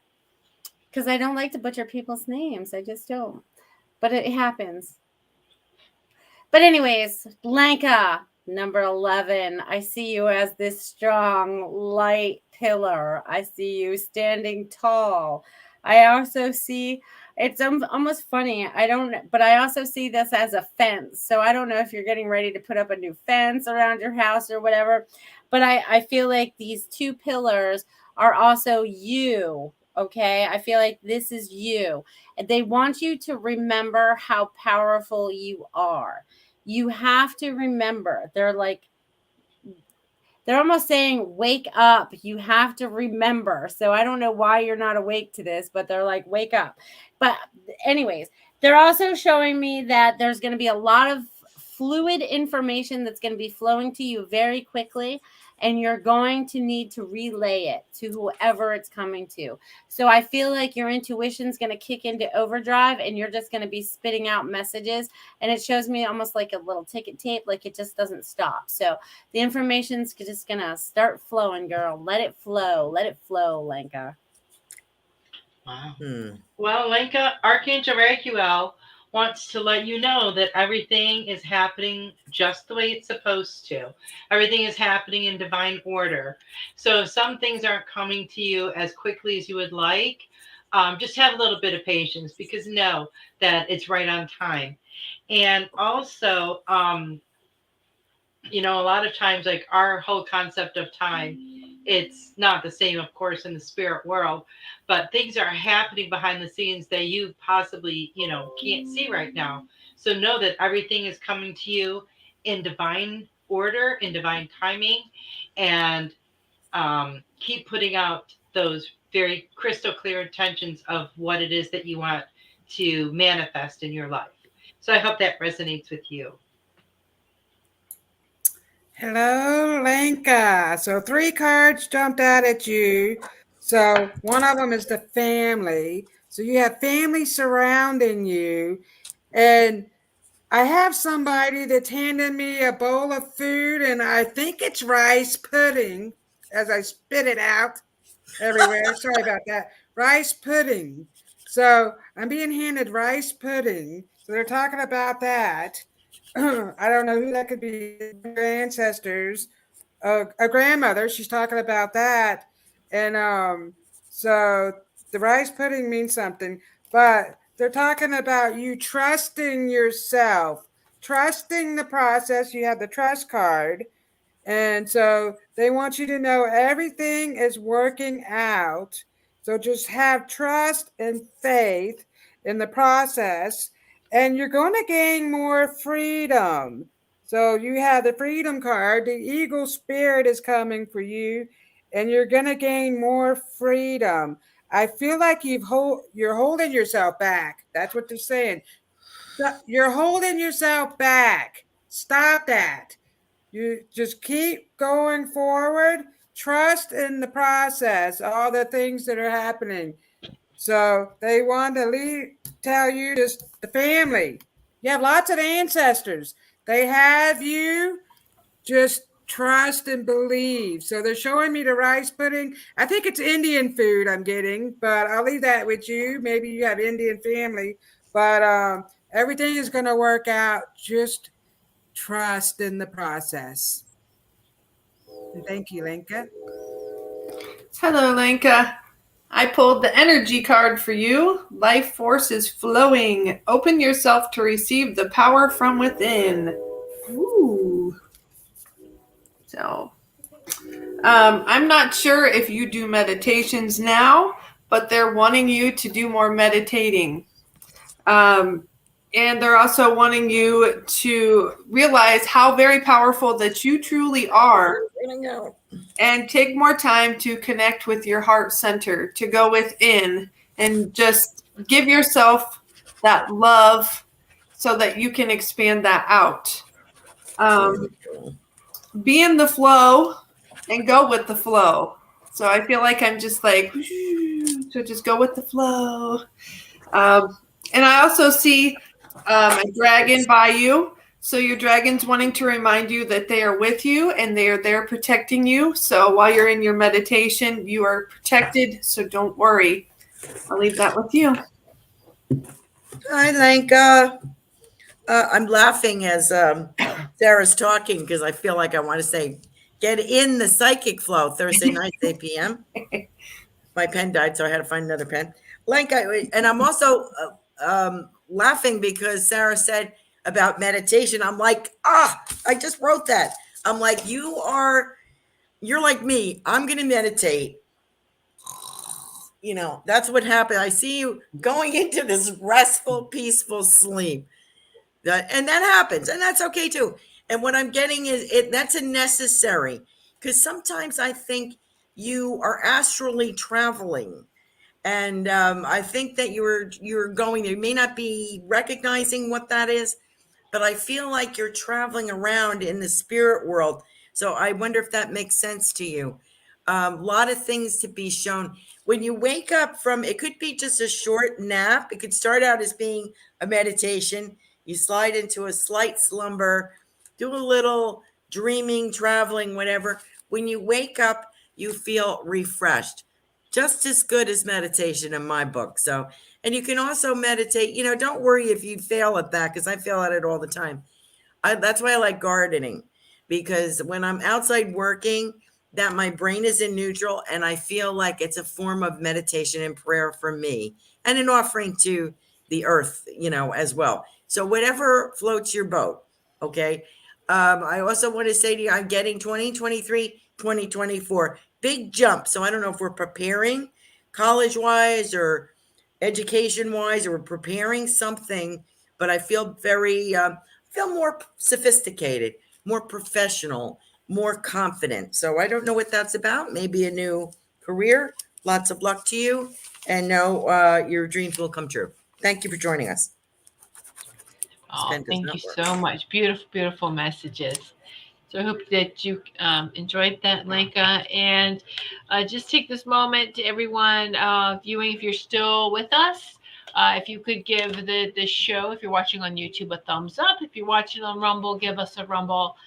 Speaker 5: because I don't like to butcher people's names. I just don't. But it happens. But anyways, Lenka, number 11. I see you as this strong, light pillar. I see you standing tall. I also see it's almost funny. But I also see this as a fence. So I don't know if you're getting ready to put up a new fence around your house or whatever. But I feel like these two pillars are also you. Okay. I feel like this is you. And they want you to remember how powerful you are. You have to remember. They're almost saying, wake up. You have to remember. So I don't know why you're not awake to this, but they're like, wake up. But, anyways, they're also showing me that there's going to be a lot of fluid information that's going to be flowing to you very quickly. And you're going to need to relay it to whoever it's coming to. So I feel like your intuition is going to kick into overdrive and you're just going to be spitting out messages. And it shows me almost like a little ticket tape, like it just doesn't stop. So the information's just going to start flowing, girl. Let it flow. Let it flow, Lenka.
Speaker 4: Wow. Well, Lenka, Archangel Raguel wants to let you know that everything is happening just the way it's supposed to. Everything is happening in divine order. So if some things aren't coming to you as quickly as you would like, just have a little bit of patience, because know that it's right on time. And also, you know, a lot of times, like our whole concept of time, it's not the same, of course, in the spirit world, but things are happening behind the scenes that you possibly, you know, can't see right now. So know that everything is coming to you in divine order, in divine timing, and keep putting out those very crystal clear intentions of what it is that you want to manifest in your life. So I hope that resonates with you.
Speaker 3: Hello, Lenka. So 3 cards jumped out at you. So one of them is the family. So you have family surrounding you. And I have somebody that's handing me a bowl of food, and I think it's rice pudding as I spit it out everywhere. Sorry about that. Rice pudding. So I'm being handed rice pudding. So they're talking about that. I don't know who that could be. Your ancestors, a grandmother. She's talking about that, and so the rice pudding means something, but they're talking about you trusting yourself, trusting the process. You have the trust card, and so they want you to know everything is working out. So just have trust and faith in the process, and you're going to gain more freedom. So you have the freedom card. The eagle spirit is coming for you, and you're going to gain more freedom. I feel like you're holding yourself back. That's what they're saying. You're holding yourself back. Stop that. You just keep going forward. Trust in the process, all the things that are happening. So they want to tell you just the family. You have lots of ancestors. They have you. Just trust and believe. So they're showing me the rice pudding. I think it's Indian food I'm getting, but I'll leave that with you. Maybe you have Indian family, but everything is going to work out. Just trust in the process. And thank you, Lenka.
Speaker 6: Hello, Lenka. I pulled the energy card for you. Life force is flowing. Open yourself to receive the power from within. Ooh. So, I'm not sure if you do meditations now, but they're wanting you to do more meditating. And they're also wanting you to realize how very powerful that you truly are. And take more time to connect with your heart center, to go within and just give yourself that love so that you can expand that out. Be in the flow and go with the flow. So I feel like I'm just like, so just go with the flow. And I also see a dragon by you. So your dragon's wanting to remind you that they are with you and they are there protecting you. So while you're in your meditation, you are protected. So don't worry. I'll leave that with you.
Speaker 7: Hi, Lenka. I'm laughing as Sarah's talking because I feel like I want to say, get in the psychic flow Thursday night, 8 p.m. My pen died, so I had to find another pen. and I'm also laughing because Sarah said about meditation. I'm like, I just wrote that. I'm like, you're like me. I'm going to meditate. That's what happened. I see you going into this restful, peaceful sleep. And that happens, and that's okay too. And what I'm getting is that's a necessary, because sometimes I think you are astrally traveling, and I think that you're going there. You may not be recognizing what that is, but I feel like you're traveling around in the spirit world. So I wonder if that makes sense to you. A lot of things to be shown. When you wake up from, it could be just a short nap. It could start out as being a meditation. You slide into a slight slumber, do a little dreaming, traveling, whatever. When you wake up, you feel refreshed. Just as good as meditation in my book. So, and you can also meditate. Don't worry if you fail at that, because I fail at it all the time. That's why I like gardening, because when I'm outside working, that my brain is in neutral, and I feel like it's a form of meditation and prayer for me, and an offering to the earth, as well. So whatever floats your boat. Okay. I also want to say to you, I'm getting 2023, 2024, big jump. So I don't know if we're preparing college wise or education wise, or we're preparing something, but I feel feel more sophisticated, more professional, more confident. So I don't know what that's about. Maybe a new career. Lots of luck to you, and know your dreams will come true. Thank you for joining us.
Speaker 2: Oh, thank you so much. Beautiful, beautiful messages. So I hope that you enjoyed that, Lenka. And just take this moment to everyone viewing, if you're still with us, if you could give the show, if you're watching on YouTube, a thumbs up. If you're watching on Rumble, give us a Rumble.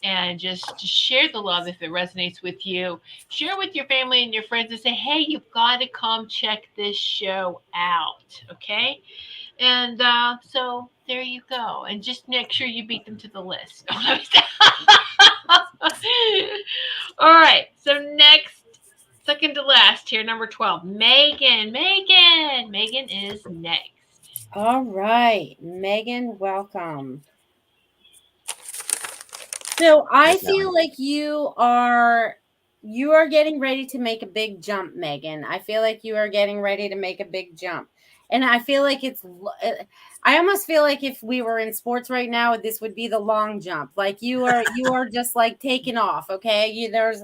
Speaker 2: And just share the love if it resonates with you. Share with your family and your friends and say, hey, you've got to come check this show out. Okay? And so there you go. And just make sure you beat them to the list. All right. So next, second to last here, number 12, Megan. Megan is next.
Speaker 5: All right. Megan, welcome. So I feel like you are getting ready to make a big jump, Megan. I feel like you are getting ready to make a big jump. And I feel like I almost feel like if we were in sports right now, this would be the long jump. Like you are just like taking off. Okay. There's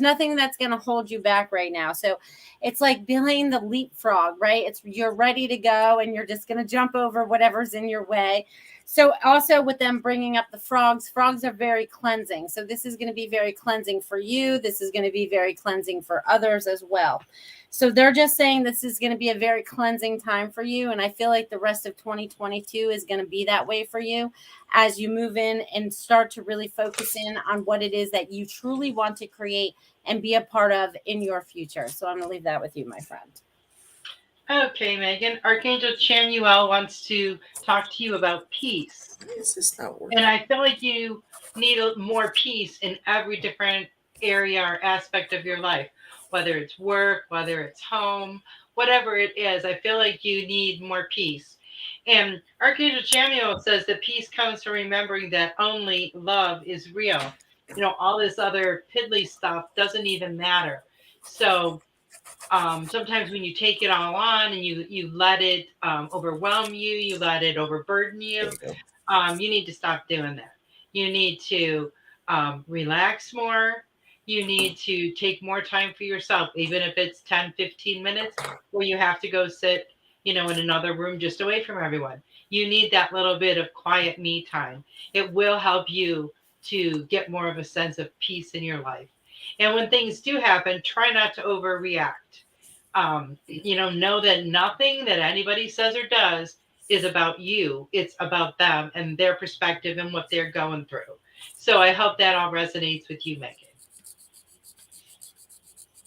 Speaker 5: nothing that's going to hold you back right now. So it's like being the leapfrog, right? You're ready to go, and you're just going to jump over whatever's in your way. So also with them bringing up the frogs are very cleansing. So this is going to be very cleansing for you. This is going to be very cleansing for others as well. So they're just saying this is going to be a very cleansing time for you. And I feel like the rest of 2022 is going to be that way for you as you move in and start to really focus in on what it is that you truly want to create and be a part of in your future. So I'm going to leave that with you, my friend.
Speaker 4: Okay, Megan. Archangel Chamuel wants to talk to you about peace.
Speaker 7: This is not working.
Speaker 4: And I feel like you need more peace in every different area or aspect of your life, whether it's work, whether it's home, whatever it is. I feel like you need more peace. And Archangel Chamuel says that peace comes from remembering that only love is real. All this other piddly stuff doesn't even matter. So sometimes when you take it all on and you let it overwhelm you, you let it overburden you, you need to stop doing that. You need to relax more. You need to take more time for yourself, even if it's 10, 15 minutes where you have to go sit, in another room just away from everyone. You need that little bit of quiet me time. It will help you to get more of a sense of peace in your life. And when things do happen, try not to overreact. Know that nothing that anybody says or does is about you. It's about them and their perspective and what they're going through. So I hope that all resonates with you, Megan.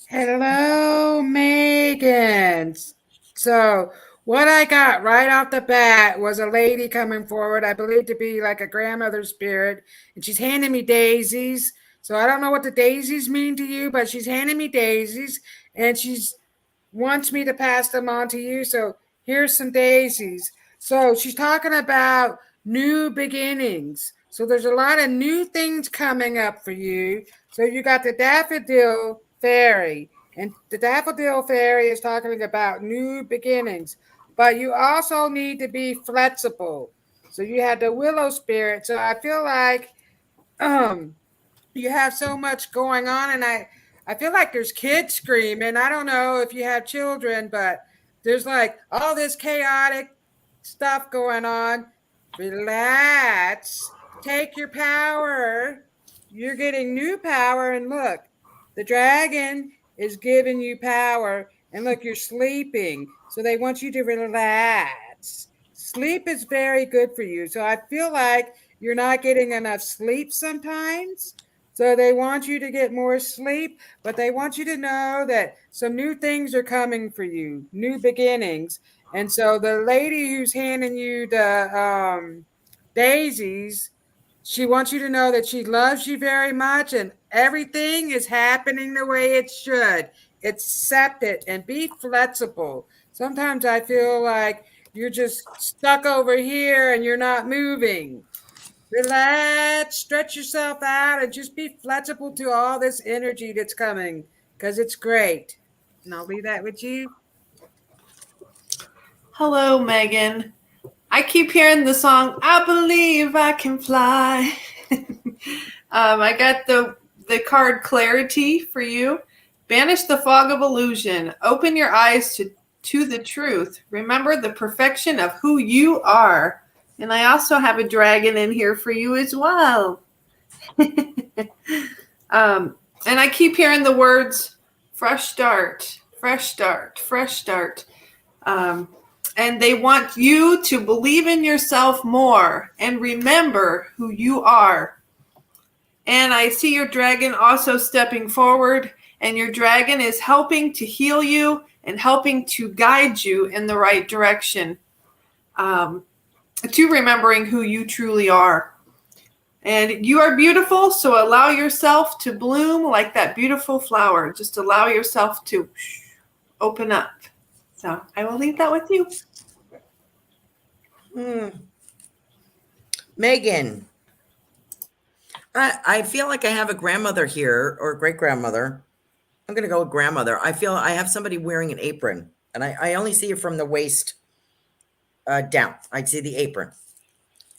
Speaker 3: Hello, Megan. So what I got right off the bat was a lady coming forward, I believe to be like a grandmother spirit, and she's handing me daisies. So I don't know what the daisies mean to you, but she's handing me daisies, and she's wants me to pass them on to you. So here's some daisies. So she's talking about new beginnings. So there's a lot of new things coming up for you. So you got the daffodil fairy, and the daffodil fairy is talking about new beginnings. But you also need to be flexible. So you had the willow spirit. So I feel like um you have so much going on, and I feel like there's kids screaming. I don't know if you have children, but there's like all this chaotic stuff going on. Relax, take your power. You're getting new power, and look, the dragon is giving you power, and look, you're sleeping, so they want you to relax. Sleep is very good for you. So I feel like you're not getting enough sleep sometimes, so they want you to get more sleep, but they want you to know that some new things are coming for you, new beginnings. And so the lady who's handing you the daisies, she wants you to know that she loves you very much and everything is happening the way it should. Accept it and be flexible. Sometimes I feel like you're just stuck over here and you're not moving. Relax, stretch yourself out, and just be flexible to all this energy that's coming because it's great. And I'll leave that with you.
Speaker 6: Hello, Megan. I keep hearing the song, I Believe I Can Fly. I got the card Clarity for you. Banish the fog of illusion. Open your eyes to the truth. Remember the perfection of who you are. And I also have a dragon in here for you as well. And I keep hearing the words, fresh start, fresh start, fresh start. And they want you to believe in yourself more and remember who you are. And I see your dragon also stepping forward, and your dragon is helping to heal you and helping to guide you in the right direction, to remembering who you truly are. And you are beautiful, so allow yourself to bloom like that beautiful flower. Just allow yourself to open up. So I will leave that with you.
Speaker 7: Megan, I feel like I have a grandmother here or a great grandmother. I'm going to go with grandmother. I feel I have somebody wearing an apron, and I only see it from the waist down. I see the apron.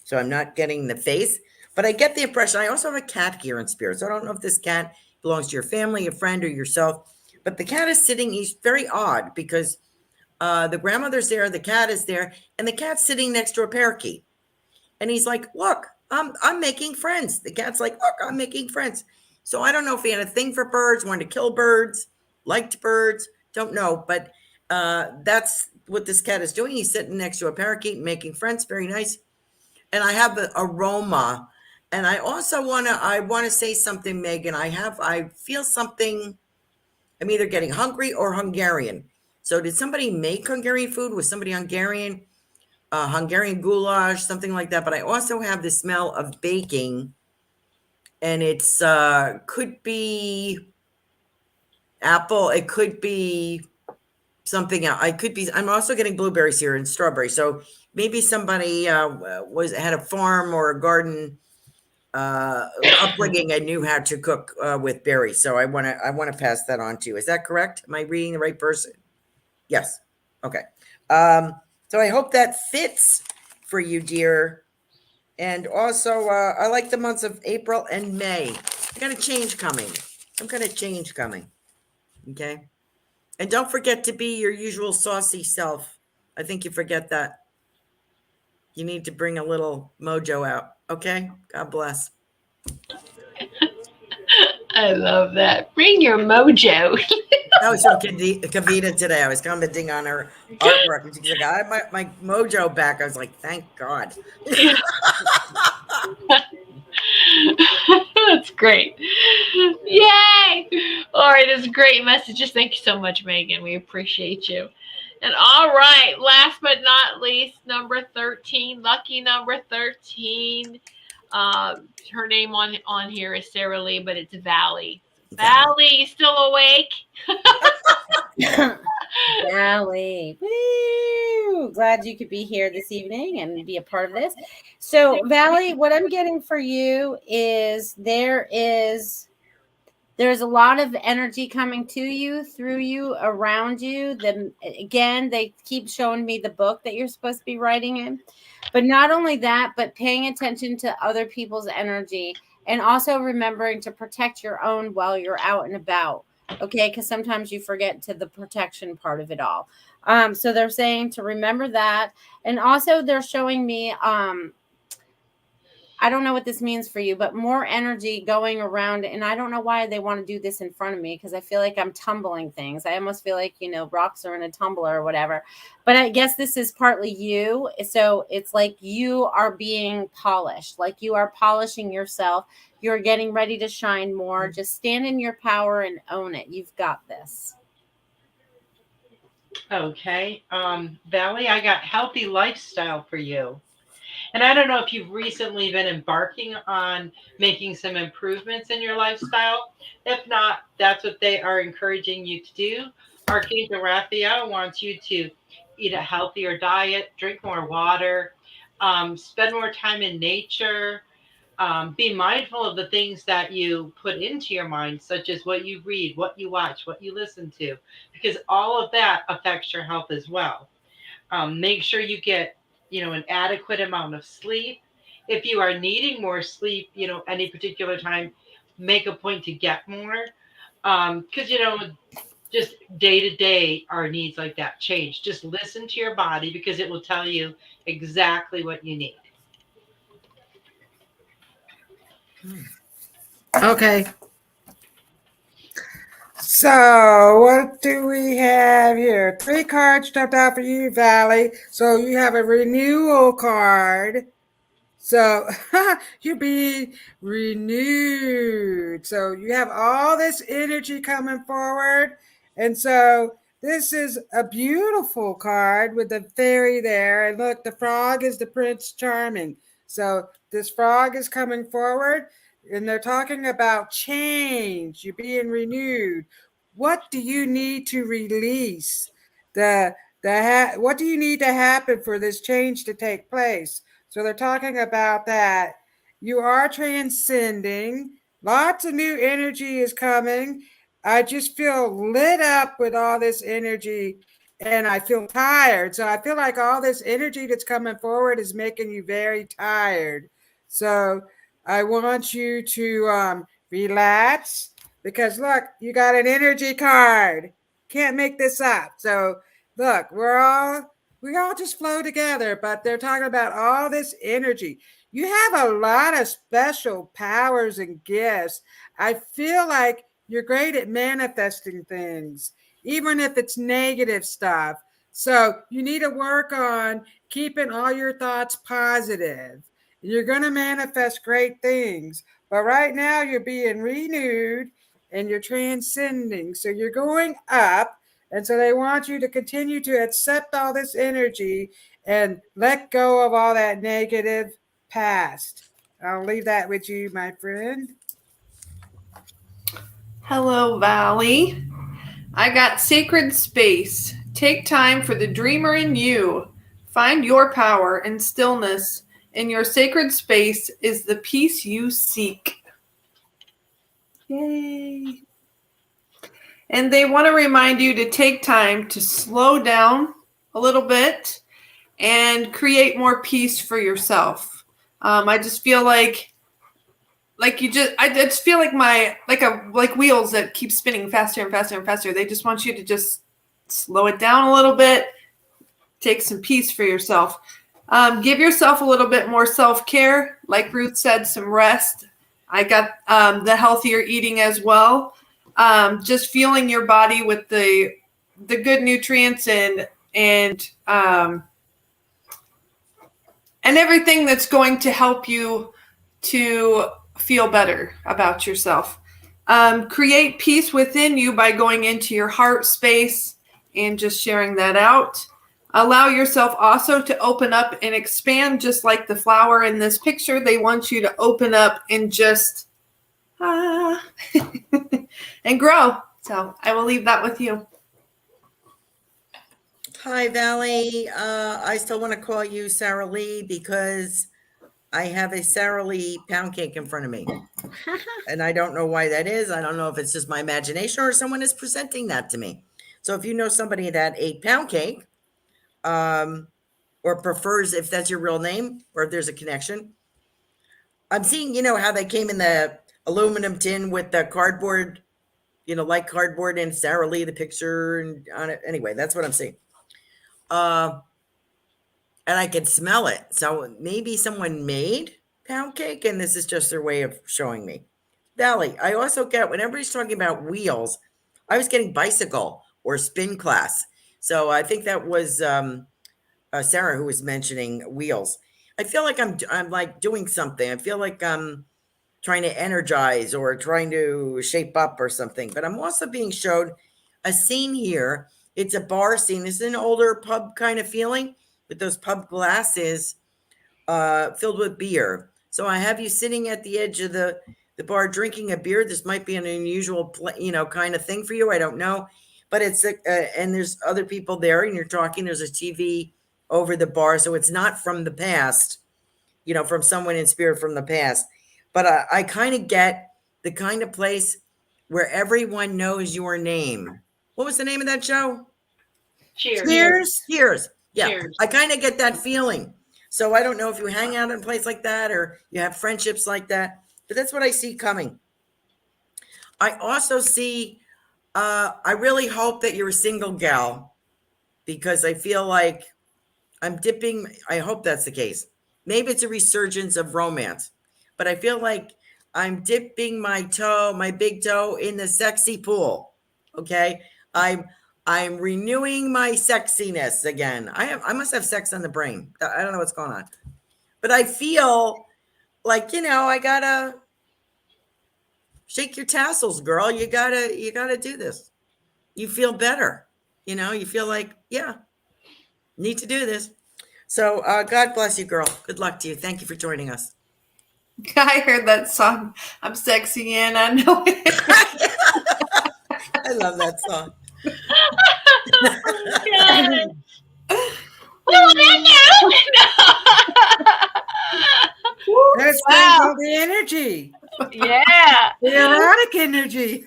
Speaker 7: So I'm not getting the face, but I get the impression. I also have a cat here in spirit. So I don't know if this cat belongs to your family, a friend, or yourself, but the cat is sitting. He's very odd because the grandmother's there, the cat is there, and the cat's sitting next to a parakeet. And he's like, look, I'm making friends. The cat's like, look, I'm making friends. So I don't know if he had a thing for birds, wanted to kill birds, liked birds, don't know. But that's what this cat is doing. He's sitting next to a parakeet, making friends. Very nice. And I have the aroma. And I also want to say something, Megan. I feel something. I'm either getting hungry or Hungarian. So did somebody make Hungarian food? Was somebody Hungarian? Hungarian goulash, something like that. But I also have the smell of baking. And it's could be apple. It could be something else. I'm also getting blueberries here and strawberries. So maybe somebody had a farm or a garden upbringing and knew how to cook with berries. So I want to pass that on to you. Is that correct? Am I reading the right person? Yes. Okay. So I hope that fits for you, dear. And also, I like the months of April and May. I got a change coming. Some kind of change coming. Okay. And don't forget to be your usual saucy self. I think you forget that. You need to bring a little mojo out. Okay. God bless.
Speaker 2: I love that. Bring your mojo.
Speaker 7: That was from Kavita today. I was commenting on her artwork, and she's like, "I have my mojo back." I was like, "Thank God."
Speaker 2: That's great. Yay! All right, that's great messages. Thank you so much, Megan. We appreciate you. And all right, last but not least, number 13, lucky number 13. Her name on here is Sarah Lee, but it's Valley. Valley, you still awake?
Speaker 5: Valley. Woo! Glad you could be here this evening and be a part of this. So, Valley, what I'm getting for you is there's a lot of energy coming to you, through you, around you. Again, they keep showing me the book that you're supposed to be writing in. But not only that, but paying attention to other people's energy and also remembering to protect your own while you're out and about. Okay, because sometimes you forget to the protection part of it all. So they're saying to remember that. And also they're showing me I don't know what this means for you, but more energy going around. And I don't know why they want to do this in front of me, because I feel like I'm tumbling things. I almost feel like, rocks are in a tumbler or whatever. But I guess this is partly you. So it's like you are being polished, like you are polishing yourself. You're getting ready to shine more. Just stand in your power and own it. You've got this.
Speaker 4: Okay. Valley, I got healthy lifestyle for you. And I don't know if you've recently been embarking on making some improvements in your lifestyle. If not, that's what they are encouraging you to do. Archangel Raphael wants you to eat a healthier diet, drink more water, spend more time in nature, be mindful of the things that you put into your mind, such as what you read, what you watch, what you listen to, because all of that affects your health as well. Make sure you get an adequate amount of sleep. If you are needing more sleep, any particular time, make a point to get more. Because just day to day, our needs like that change. Just listen to your body, because it will tell you exactly what you need.
Speaker 3: Okay. So what do we have here? 3 cards jumped out for you, Valley. So you have a renewal card. So you be renewed. So you have all this energy coming forward. And so this is a beautiful card with the fairy there. And look, the frog is the Prince Charming. So this frog is coming forward, and they're talking about change. You're being renewed. What do you need to release? What do you need to happen for this change to take place? So they're talking about that. You are transcending. Lots of new energy is coming. I just feel lit up with all this energy, and I feel tired. So I feel like all this energy that's coming forward is making you very tired. So I want you to relax, because look, you got an energy card. Can't make this up. So look, we all just flow together, but they're talking about all this energy. You have a lot of special powers and gifts. I feel like you're great at manifesting things, even if it's negative stuff. So you need to work on keeping all your thoughts positive. You're going to manifest great things. But right now, you're being renewed and you're transcending. So you're going up. And so they want you to continue to accept all this energy and let go of all that negative past. I'll leave that with you, my friend.
Speaker 6: Hello, Valley. I got sacred space. Take time for the dreamer in you. Find your power and stillness. In your sacred space is the peace you seek. Yay. And they want to remind you to take time to slow down a little bit and create more peace for yourself. I just feel like I just feel like like wheels that keep spinning faster and faster and faster. They just want you to just slow it down a little bit, take some peace for yourself. Give yourself a little bit more self-care. Like Ruth said, some rest. I got the healthier eating as well. Just fueling your body with the good nutrients and everything that's going to help you to feel better about yourself. Create peace within you by going into your heart space and just sharing that out. Allow yourself also to open up and expand, just like the flower in this picture. They want you to open up and just and grow. So I will leave that with you.
Speaker 7: Hi, Valley. I still want to call you Sarah Lee because I have a Sarah Lee pound cake in front of me. And I don't know why that is. I don't know if it's just my imagination or someone is presenting that to me. So if you know somebody that ate pound cake, or prefers, if that's your real name, or if there's a connection. I'm seeing, how they came in the aluminum tin with the cardboard, like cardboard and Sarah Lee, the picture and on it. Anyway, that's what I'm seeing. And I can smell it. So maybe someone made pound cake and this is just their way of showing me. Valley, I also get, when everybody's talking about wheels, I was getting bicycle or spin class. So I think that was Sarah who was mentioning wheels. I feel like I'm like doing something. I feel like I'm trying to energize or trying to shape up or something. But I'm also being showed a scene here. It's a bar scene. This is an older pub kind of feeling with those pub glasses filled with beer. So I have you sitting at the edge of the bar drinking a beer. This might be an unusual, kind of thing for you. I don't know. But it's, and there's other people there and you're talking. There's a TV over the bar. So it's not from the past, from someone in spirit from the past. But I kind of get the kind of place where everyone knows your name. What was the name of that show?
Speaker 2: Cheers.
Speaker 7: Cheers. Yeah.
Speaker 2: Cheers.
Speaker 7: I kind of get that feeling. So I don't know if you hang out in a place like that or you have friendships like that, but that's what I see coming. I also see, I really hope that you're a single gal because I feel like I'm dipping. I hope that's the case. Maybe it's a resurgence of romance, but I feel like I'm dipping my big toe in the sexy pool. Okay. I'm renewing my sexiness again. I must have sex on the brain. I don't know what's going on, but I feel like, I gotta shake your tassels, girl. You gotta do this. You feel better. You feel like, yeah, need to do this. So God bless you, girl. Good luck to you. Thank you for joining us.
Speaker 6: I heard that song. I'm sexy and I know it.
Speaker 7: I love that song.
Speaker 3: That's
Speaker 2: Wow.
Speaker 3: the energy.
Speaker 2: Yeah.
Speaker 3: The erotic energy.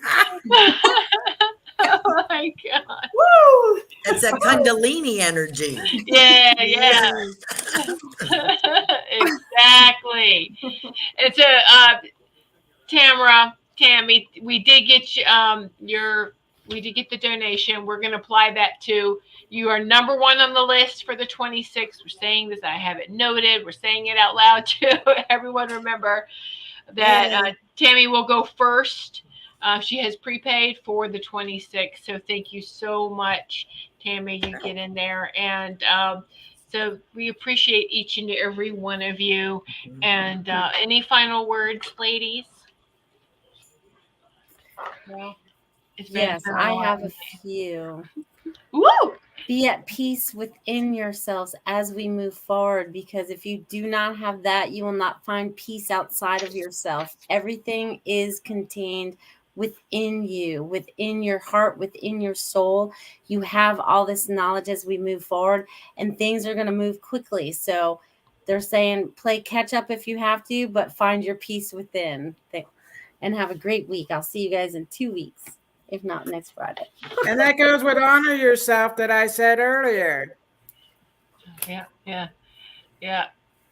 Speaker 2: Oh my God.
Speaker 6: Woo!
Speaker 7: It's a Kundalini energy.
Speaker 2: Yeah. Exactly. It's a Tammy, we did get we did get the donation. We're going to apply that to you. Are number one on the list for the 26th. We're saying this. I have it noted. We're saying it out loud too. Everyone remember that Tammy will go first. She has prepaid for the 26th. So thank you so much, Tammy. You get in there. And so we appreciate each and every one of you. And any final words, ladies? Well,
Speaker 5: Yes, I have a few.
Speaker 2: Woo!
Speaker 5: Be at peace within yourselves as we move forward, because if you do not have that, you will not find peace outside of yourself. Everything is contained within you, within your heart, within your soul. You have all this knowledge as we move forward, and things are going to move quickly. So they're saying play catch up if you have to, but find your peace within. And have a great week. I'll see you guys in 2 weeks, if not next Friday.
Speaker 3: And that goes with honor yourself that I said earlier.
Speaker 2: Yeah.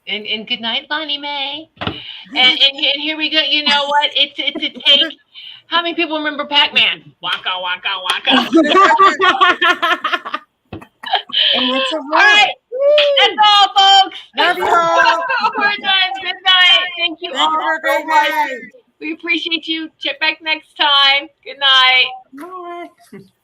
Speaker 2: And good night, Lonnie Mae. And here we go. You know what? It's a take. How many people remember Pac-Man? Waka waka waka.
Speaker 5: And it's a
Speaker 2: All right. That's all, folks.
Speaker 3: Love you all.
Speaker 2: We're done. Good night. Thank you all.
Speaker 3: Thank you for a great
Speaker 2: so much.
Speaker 3: night.
Speaker 2: We appreciate you. Check back next time. Good night.
Speaker 3: Bye.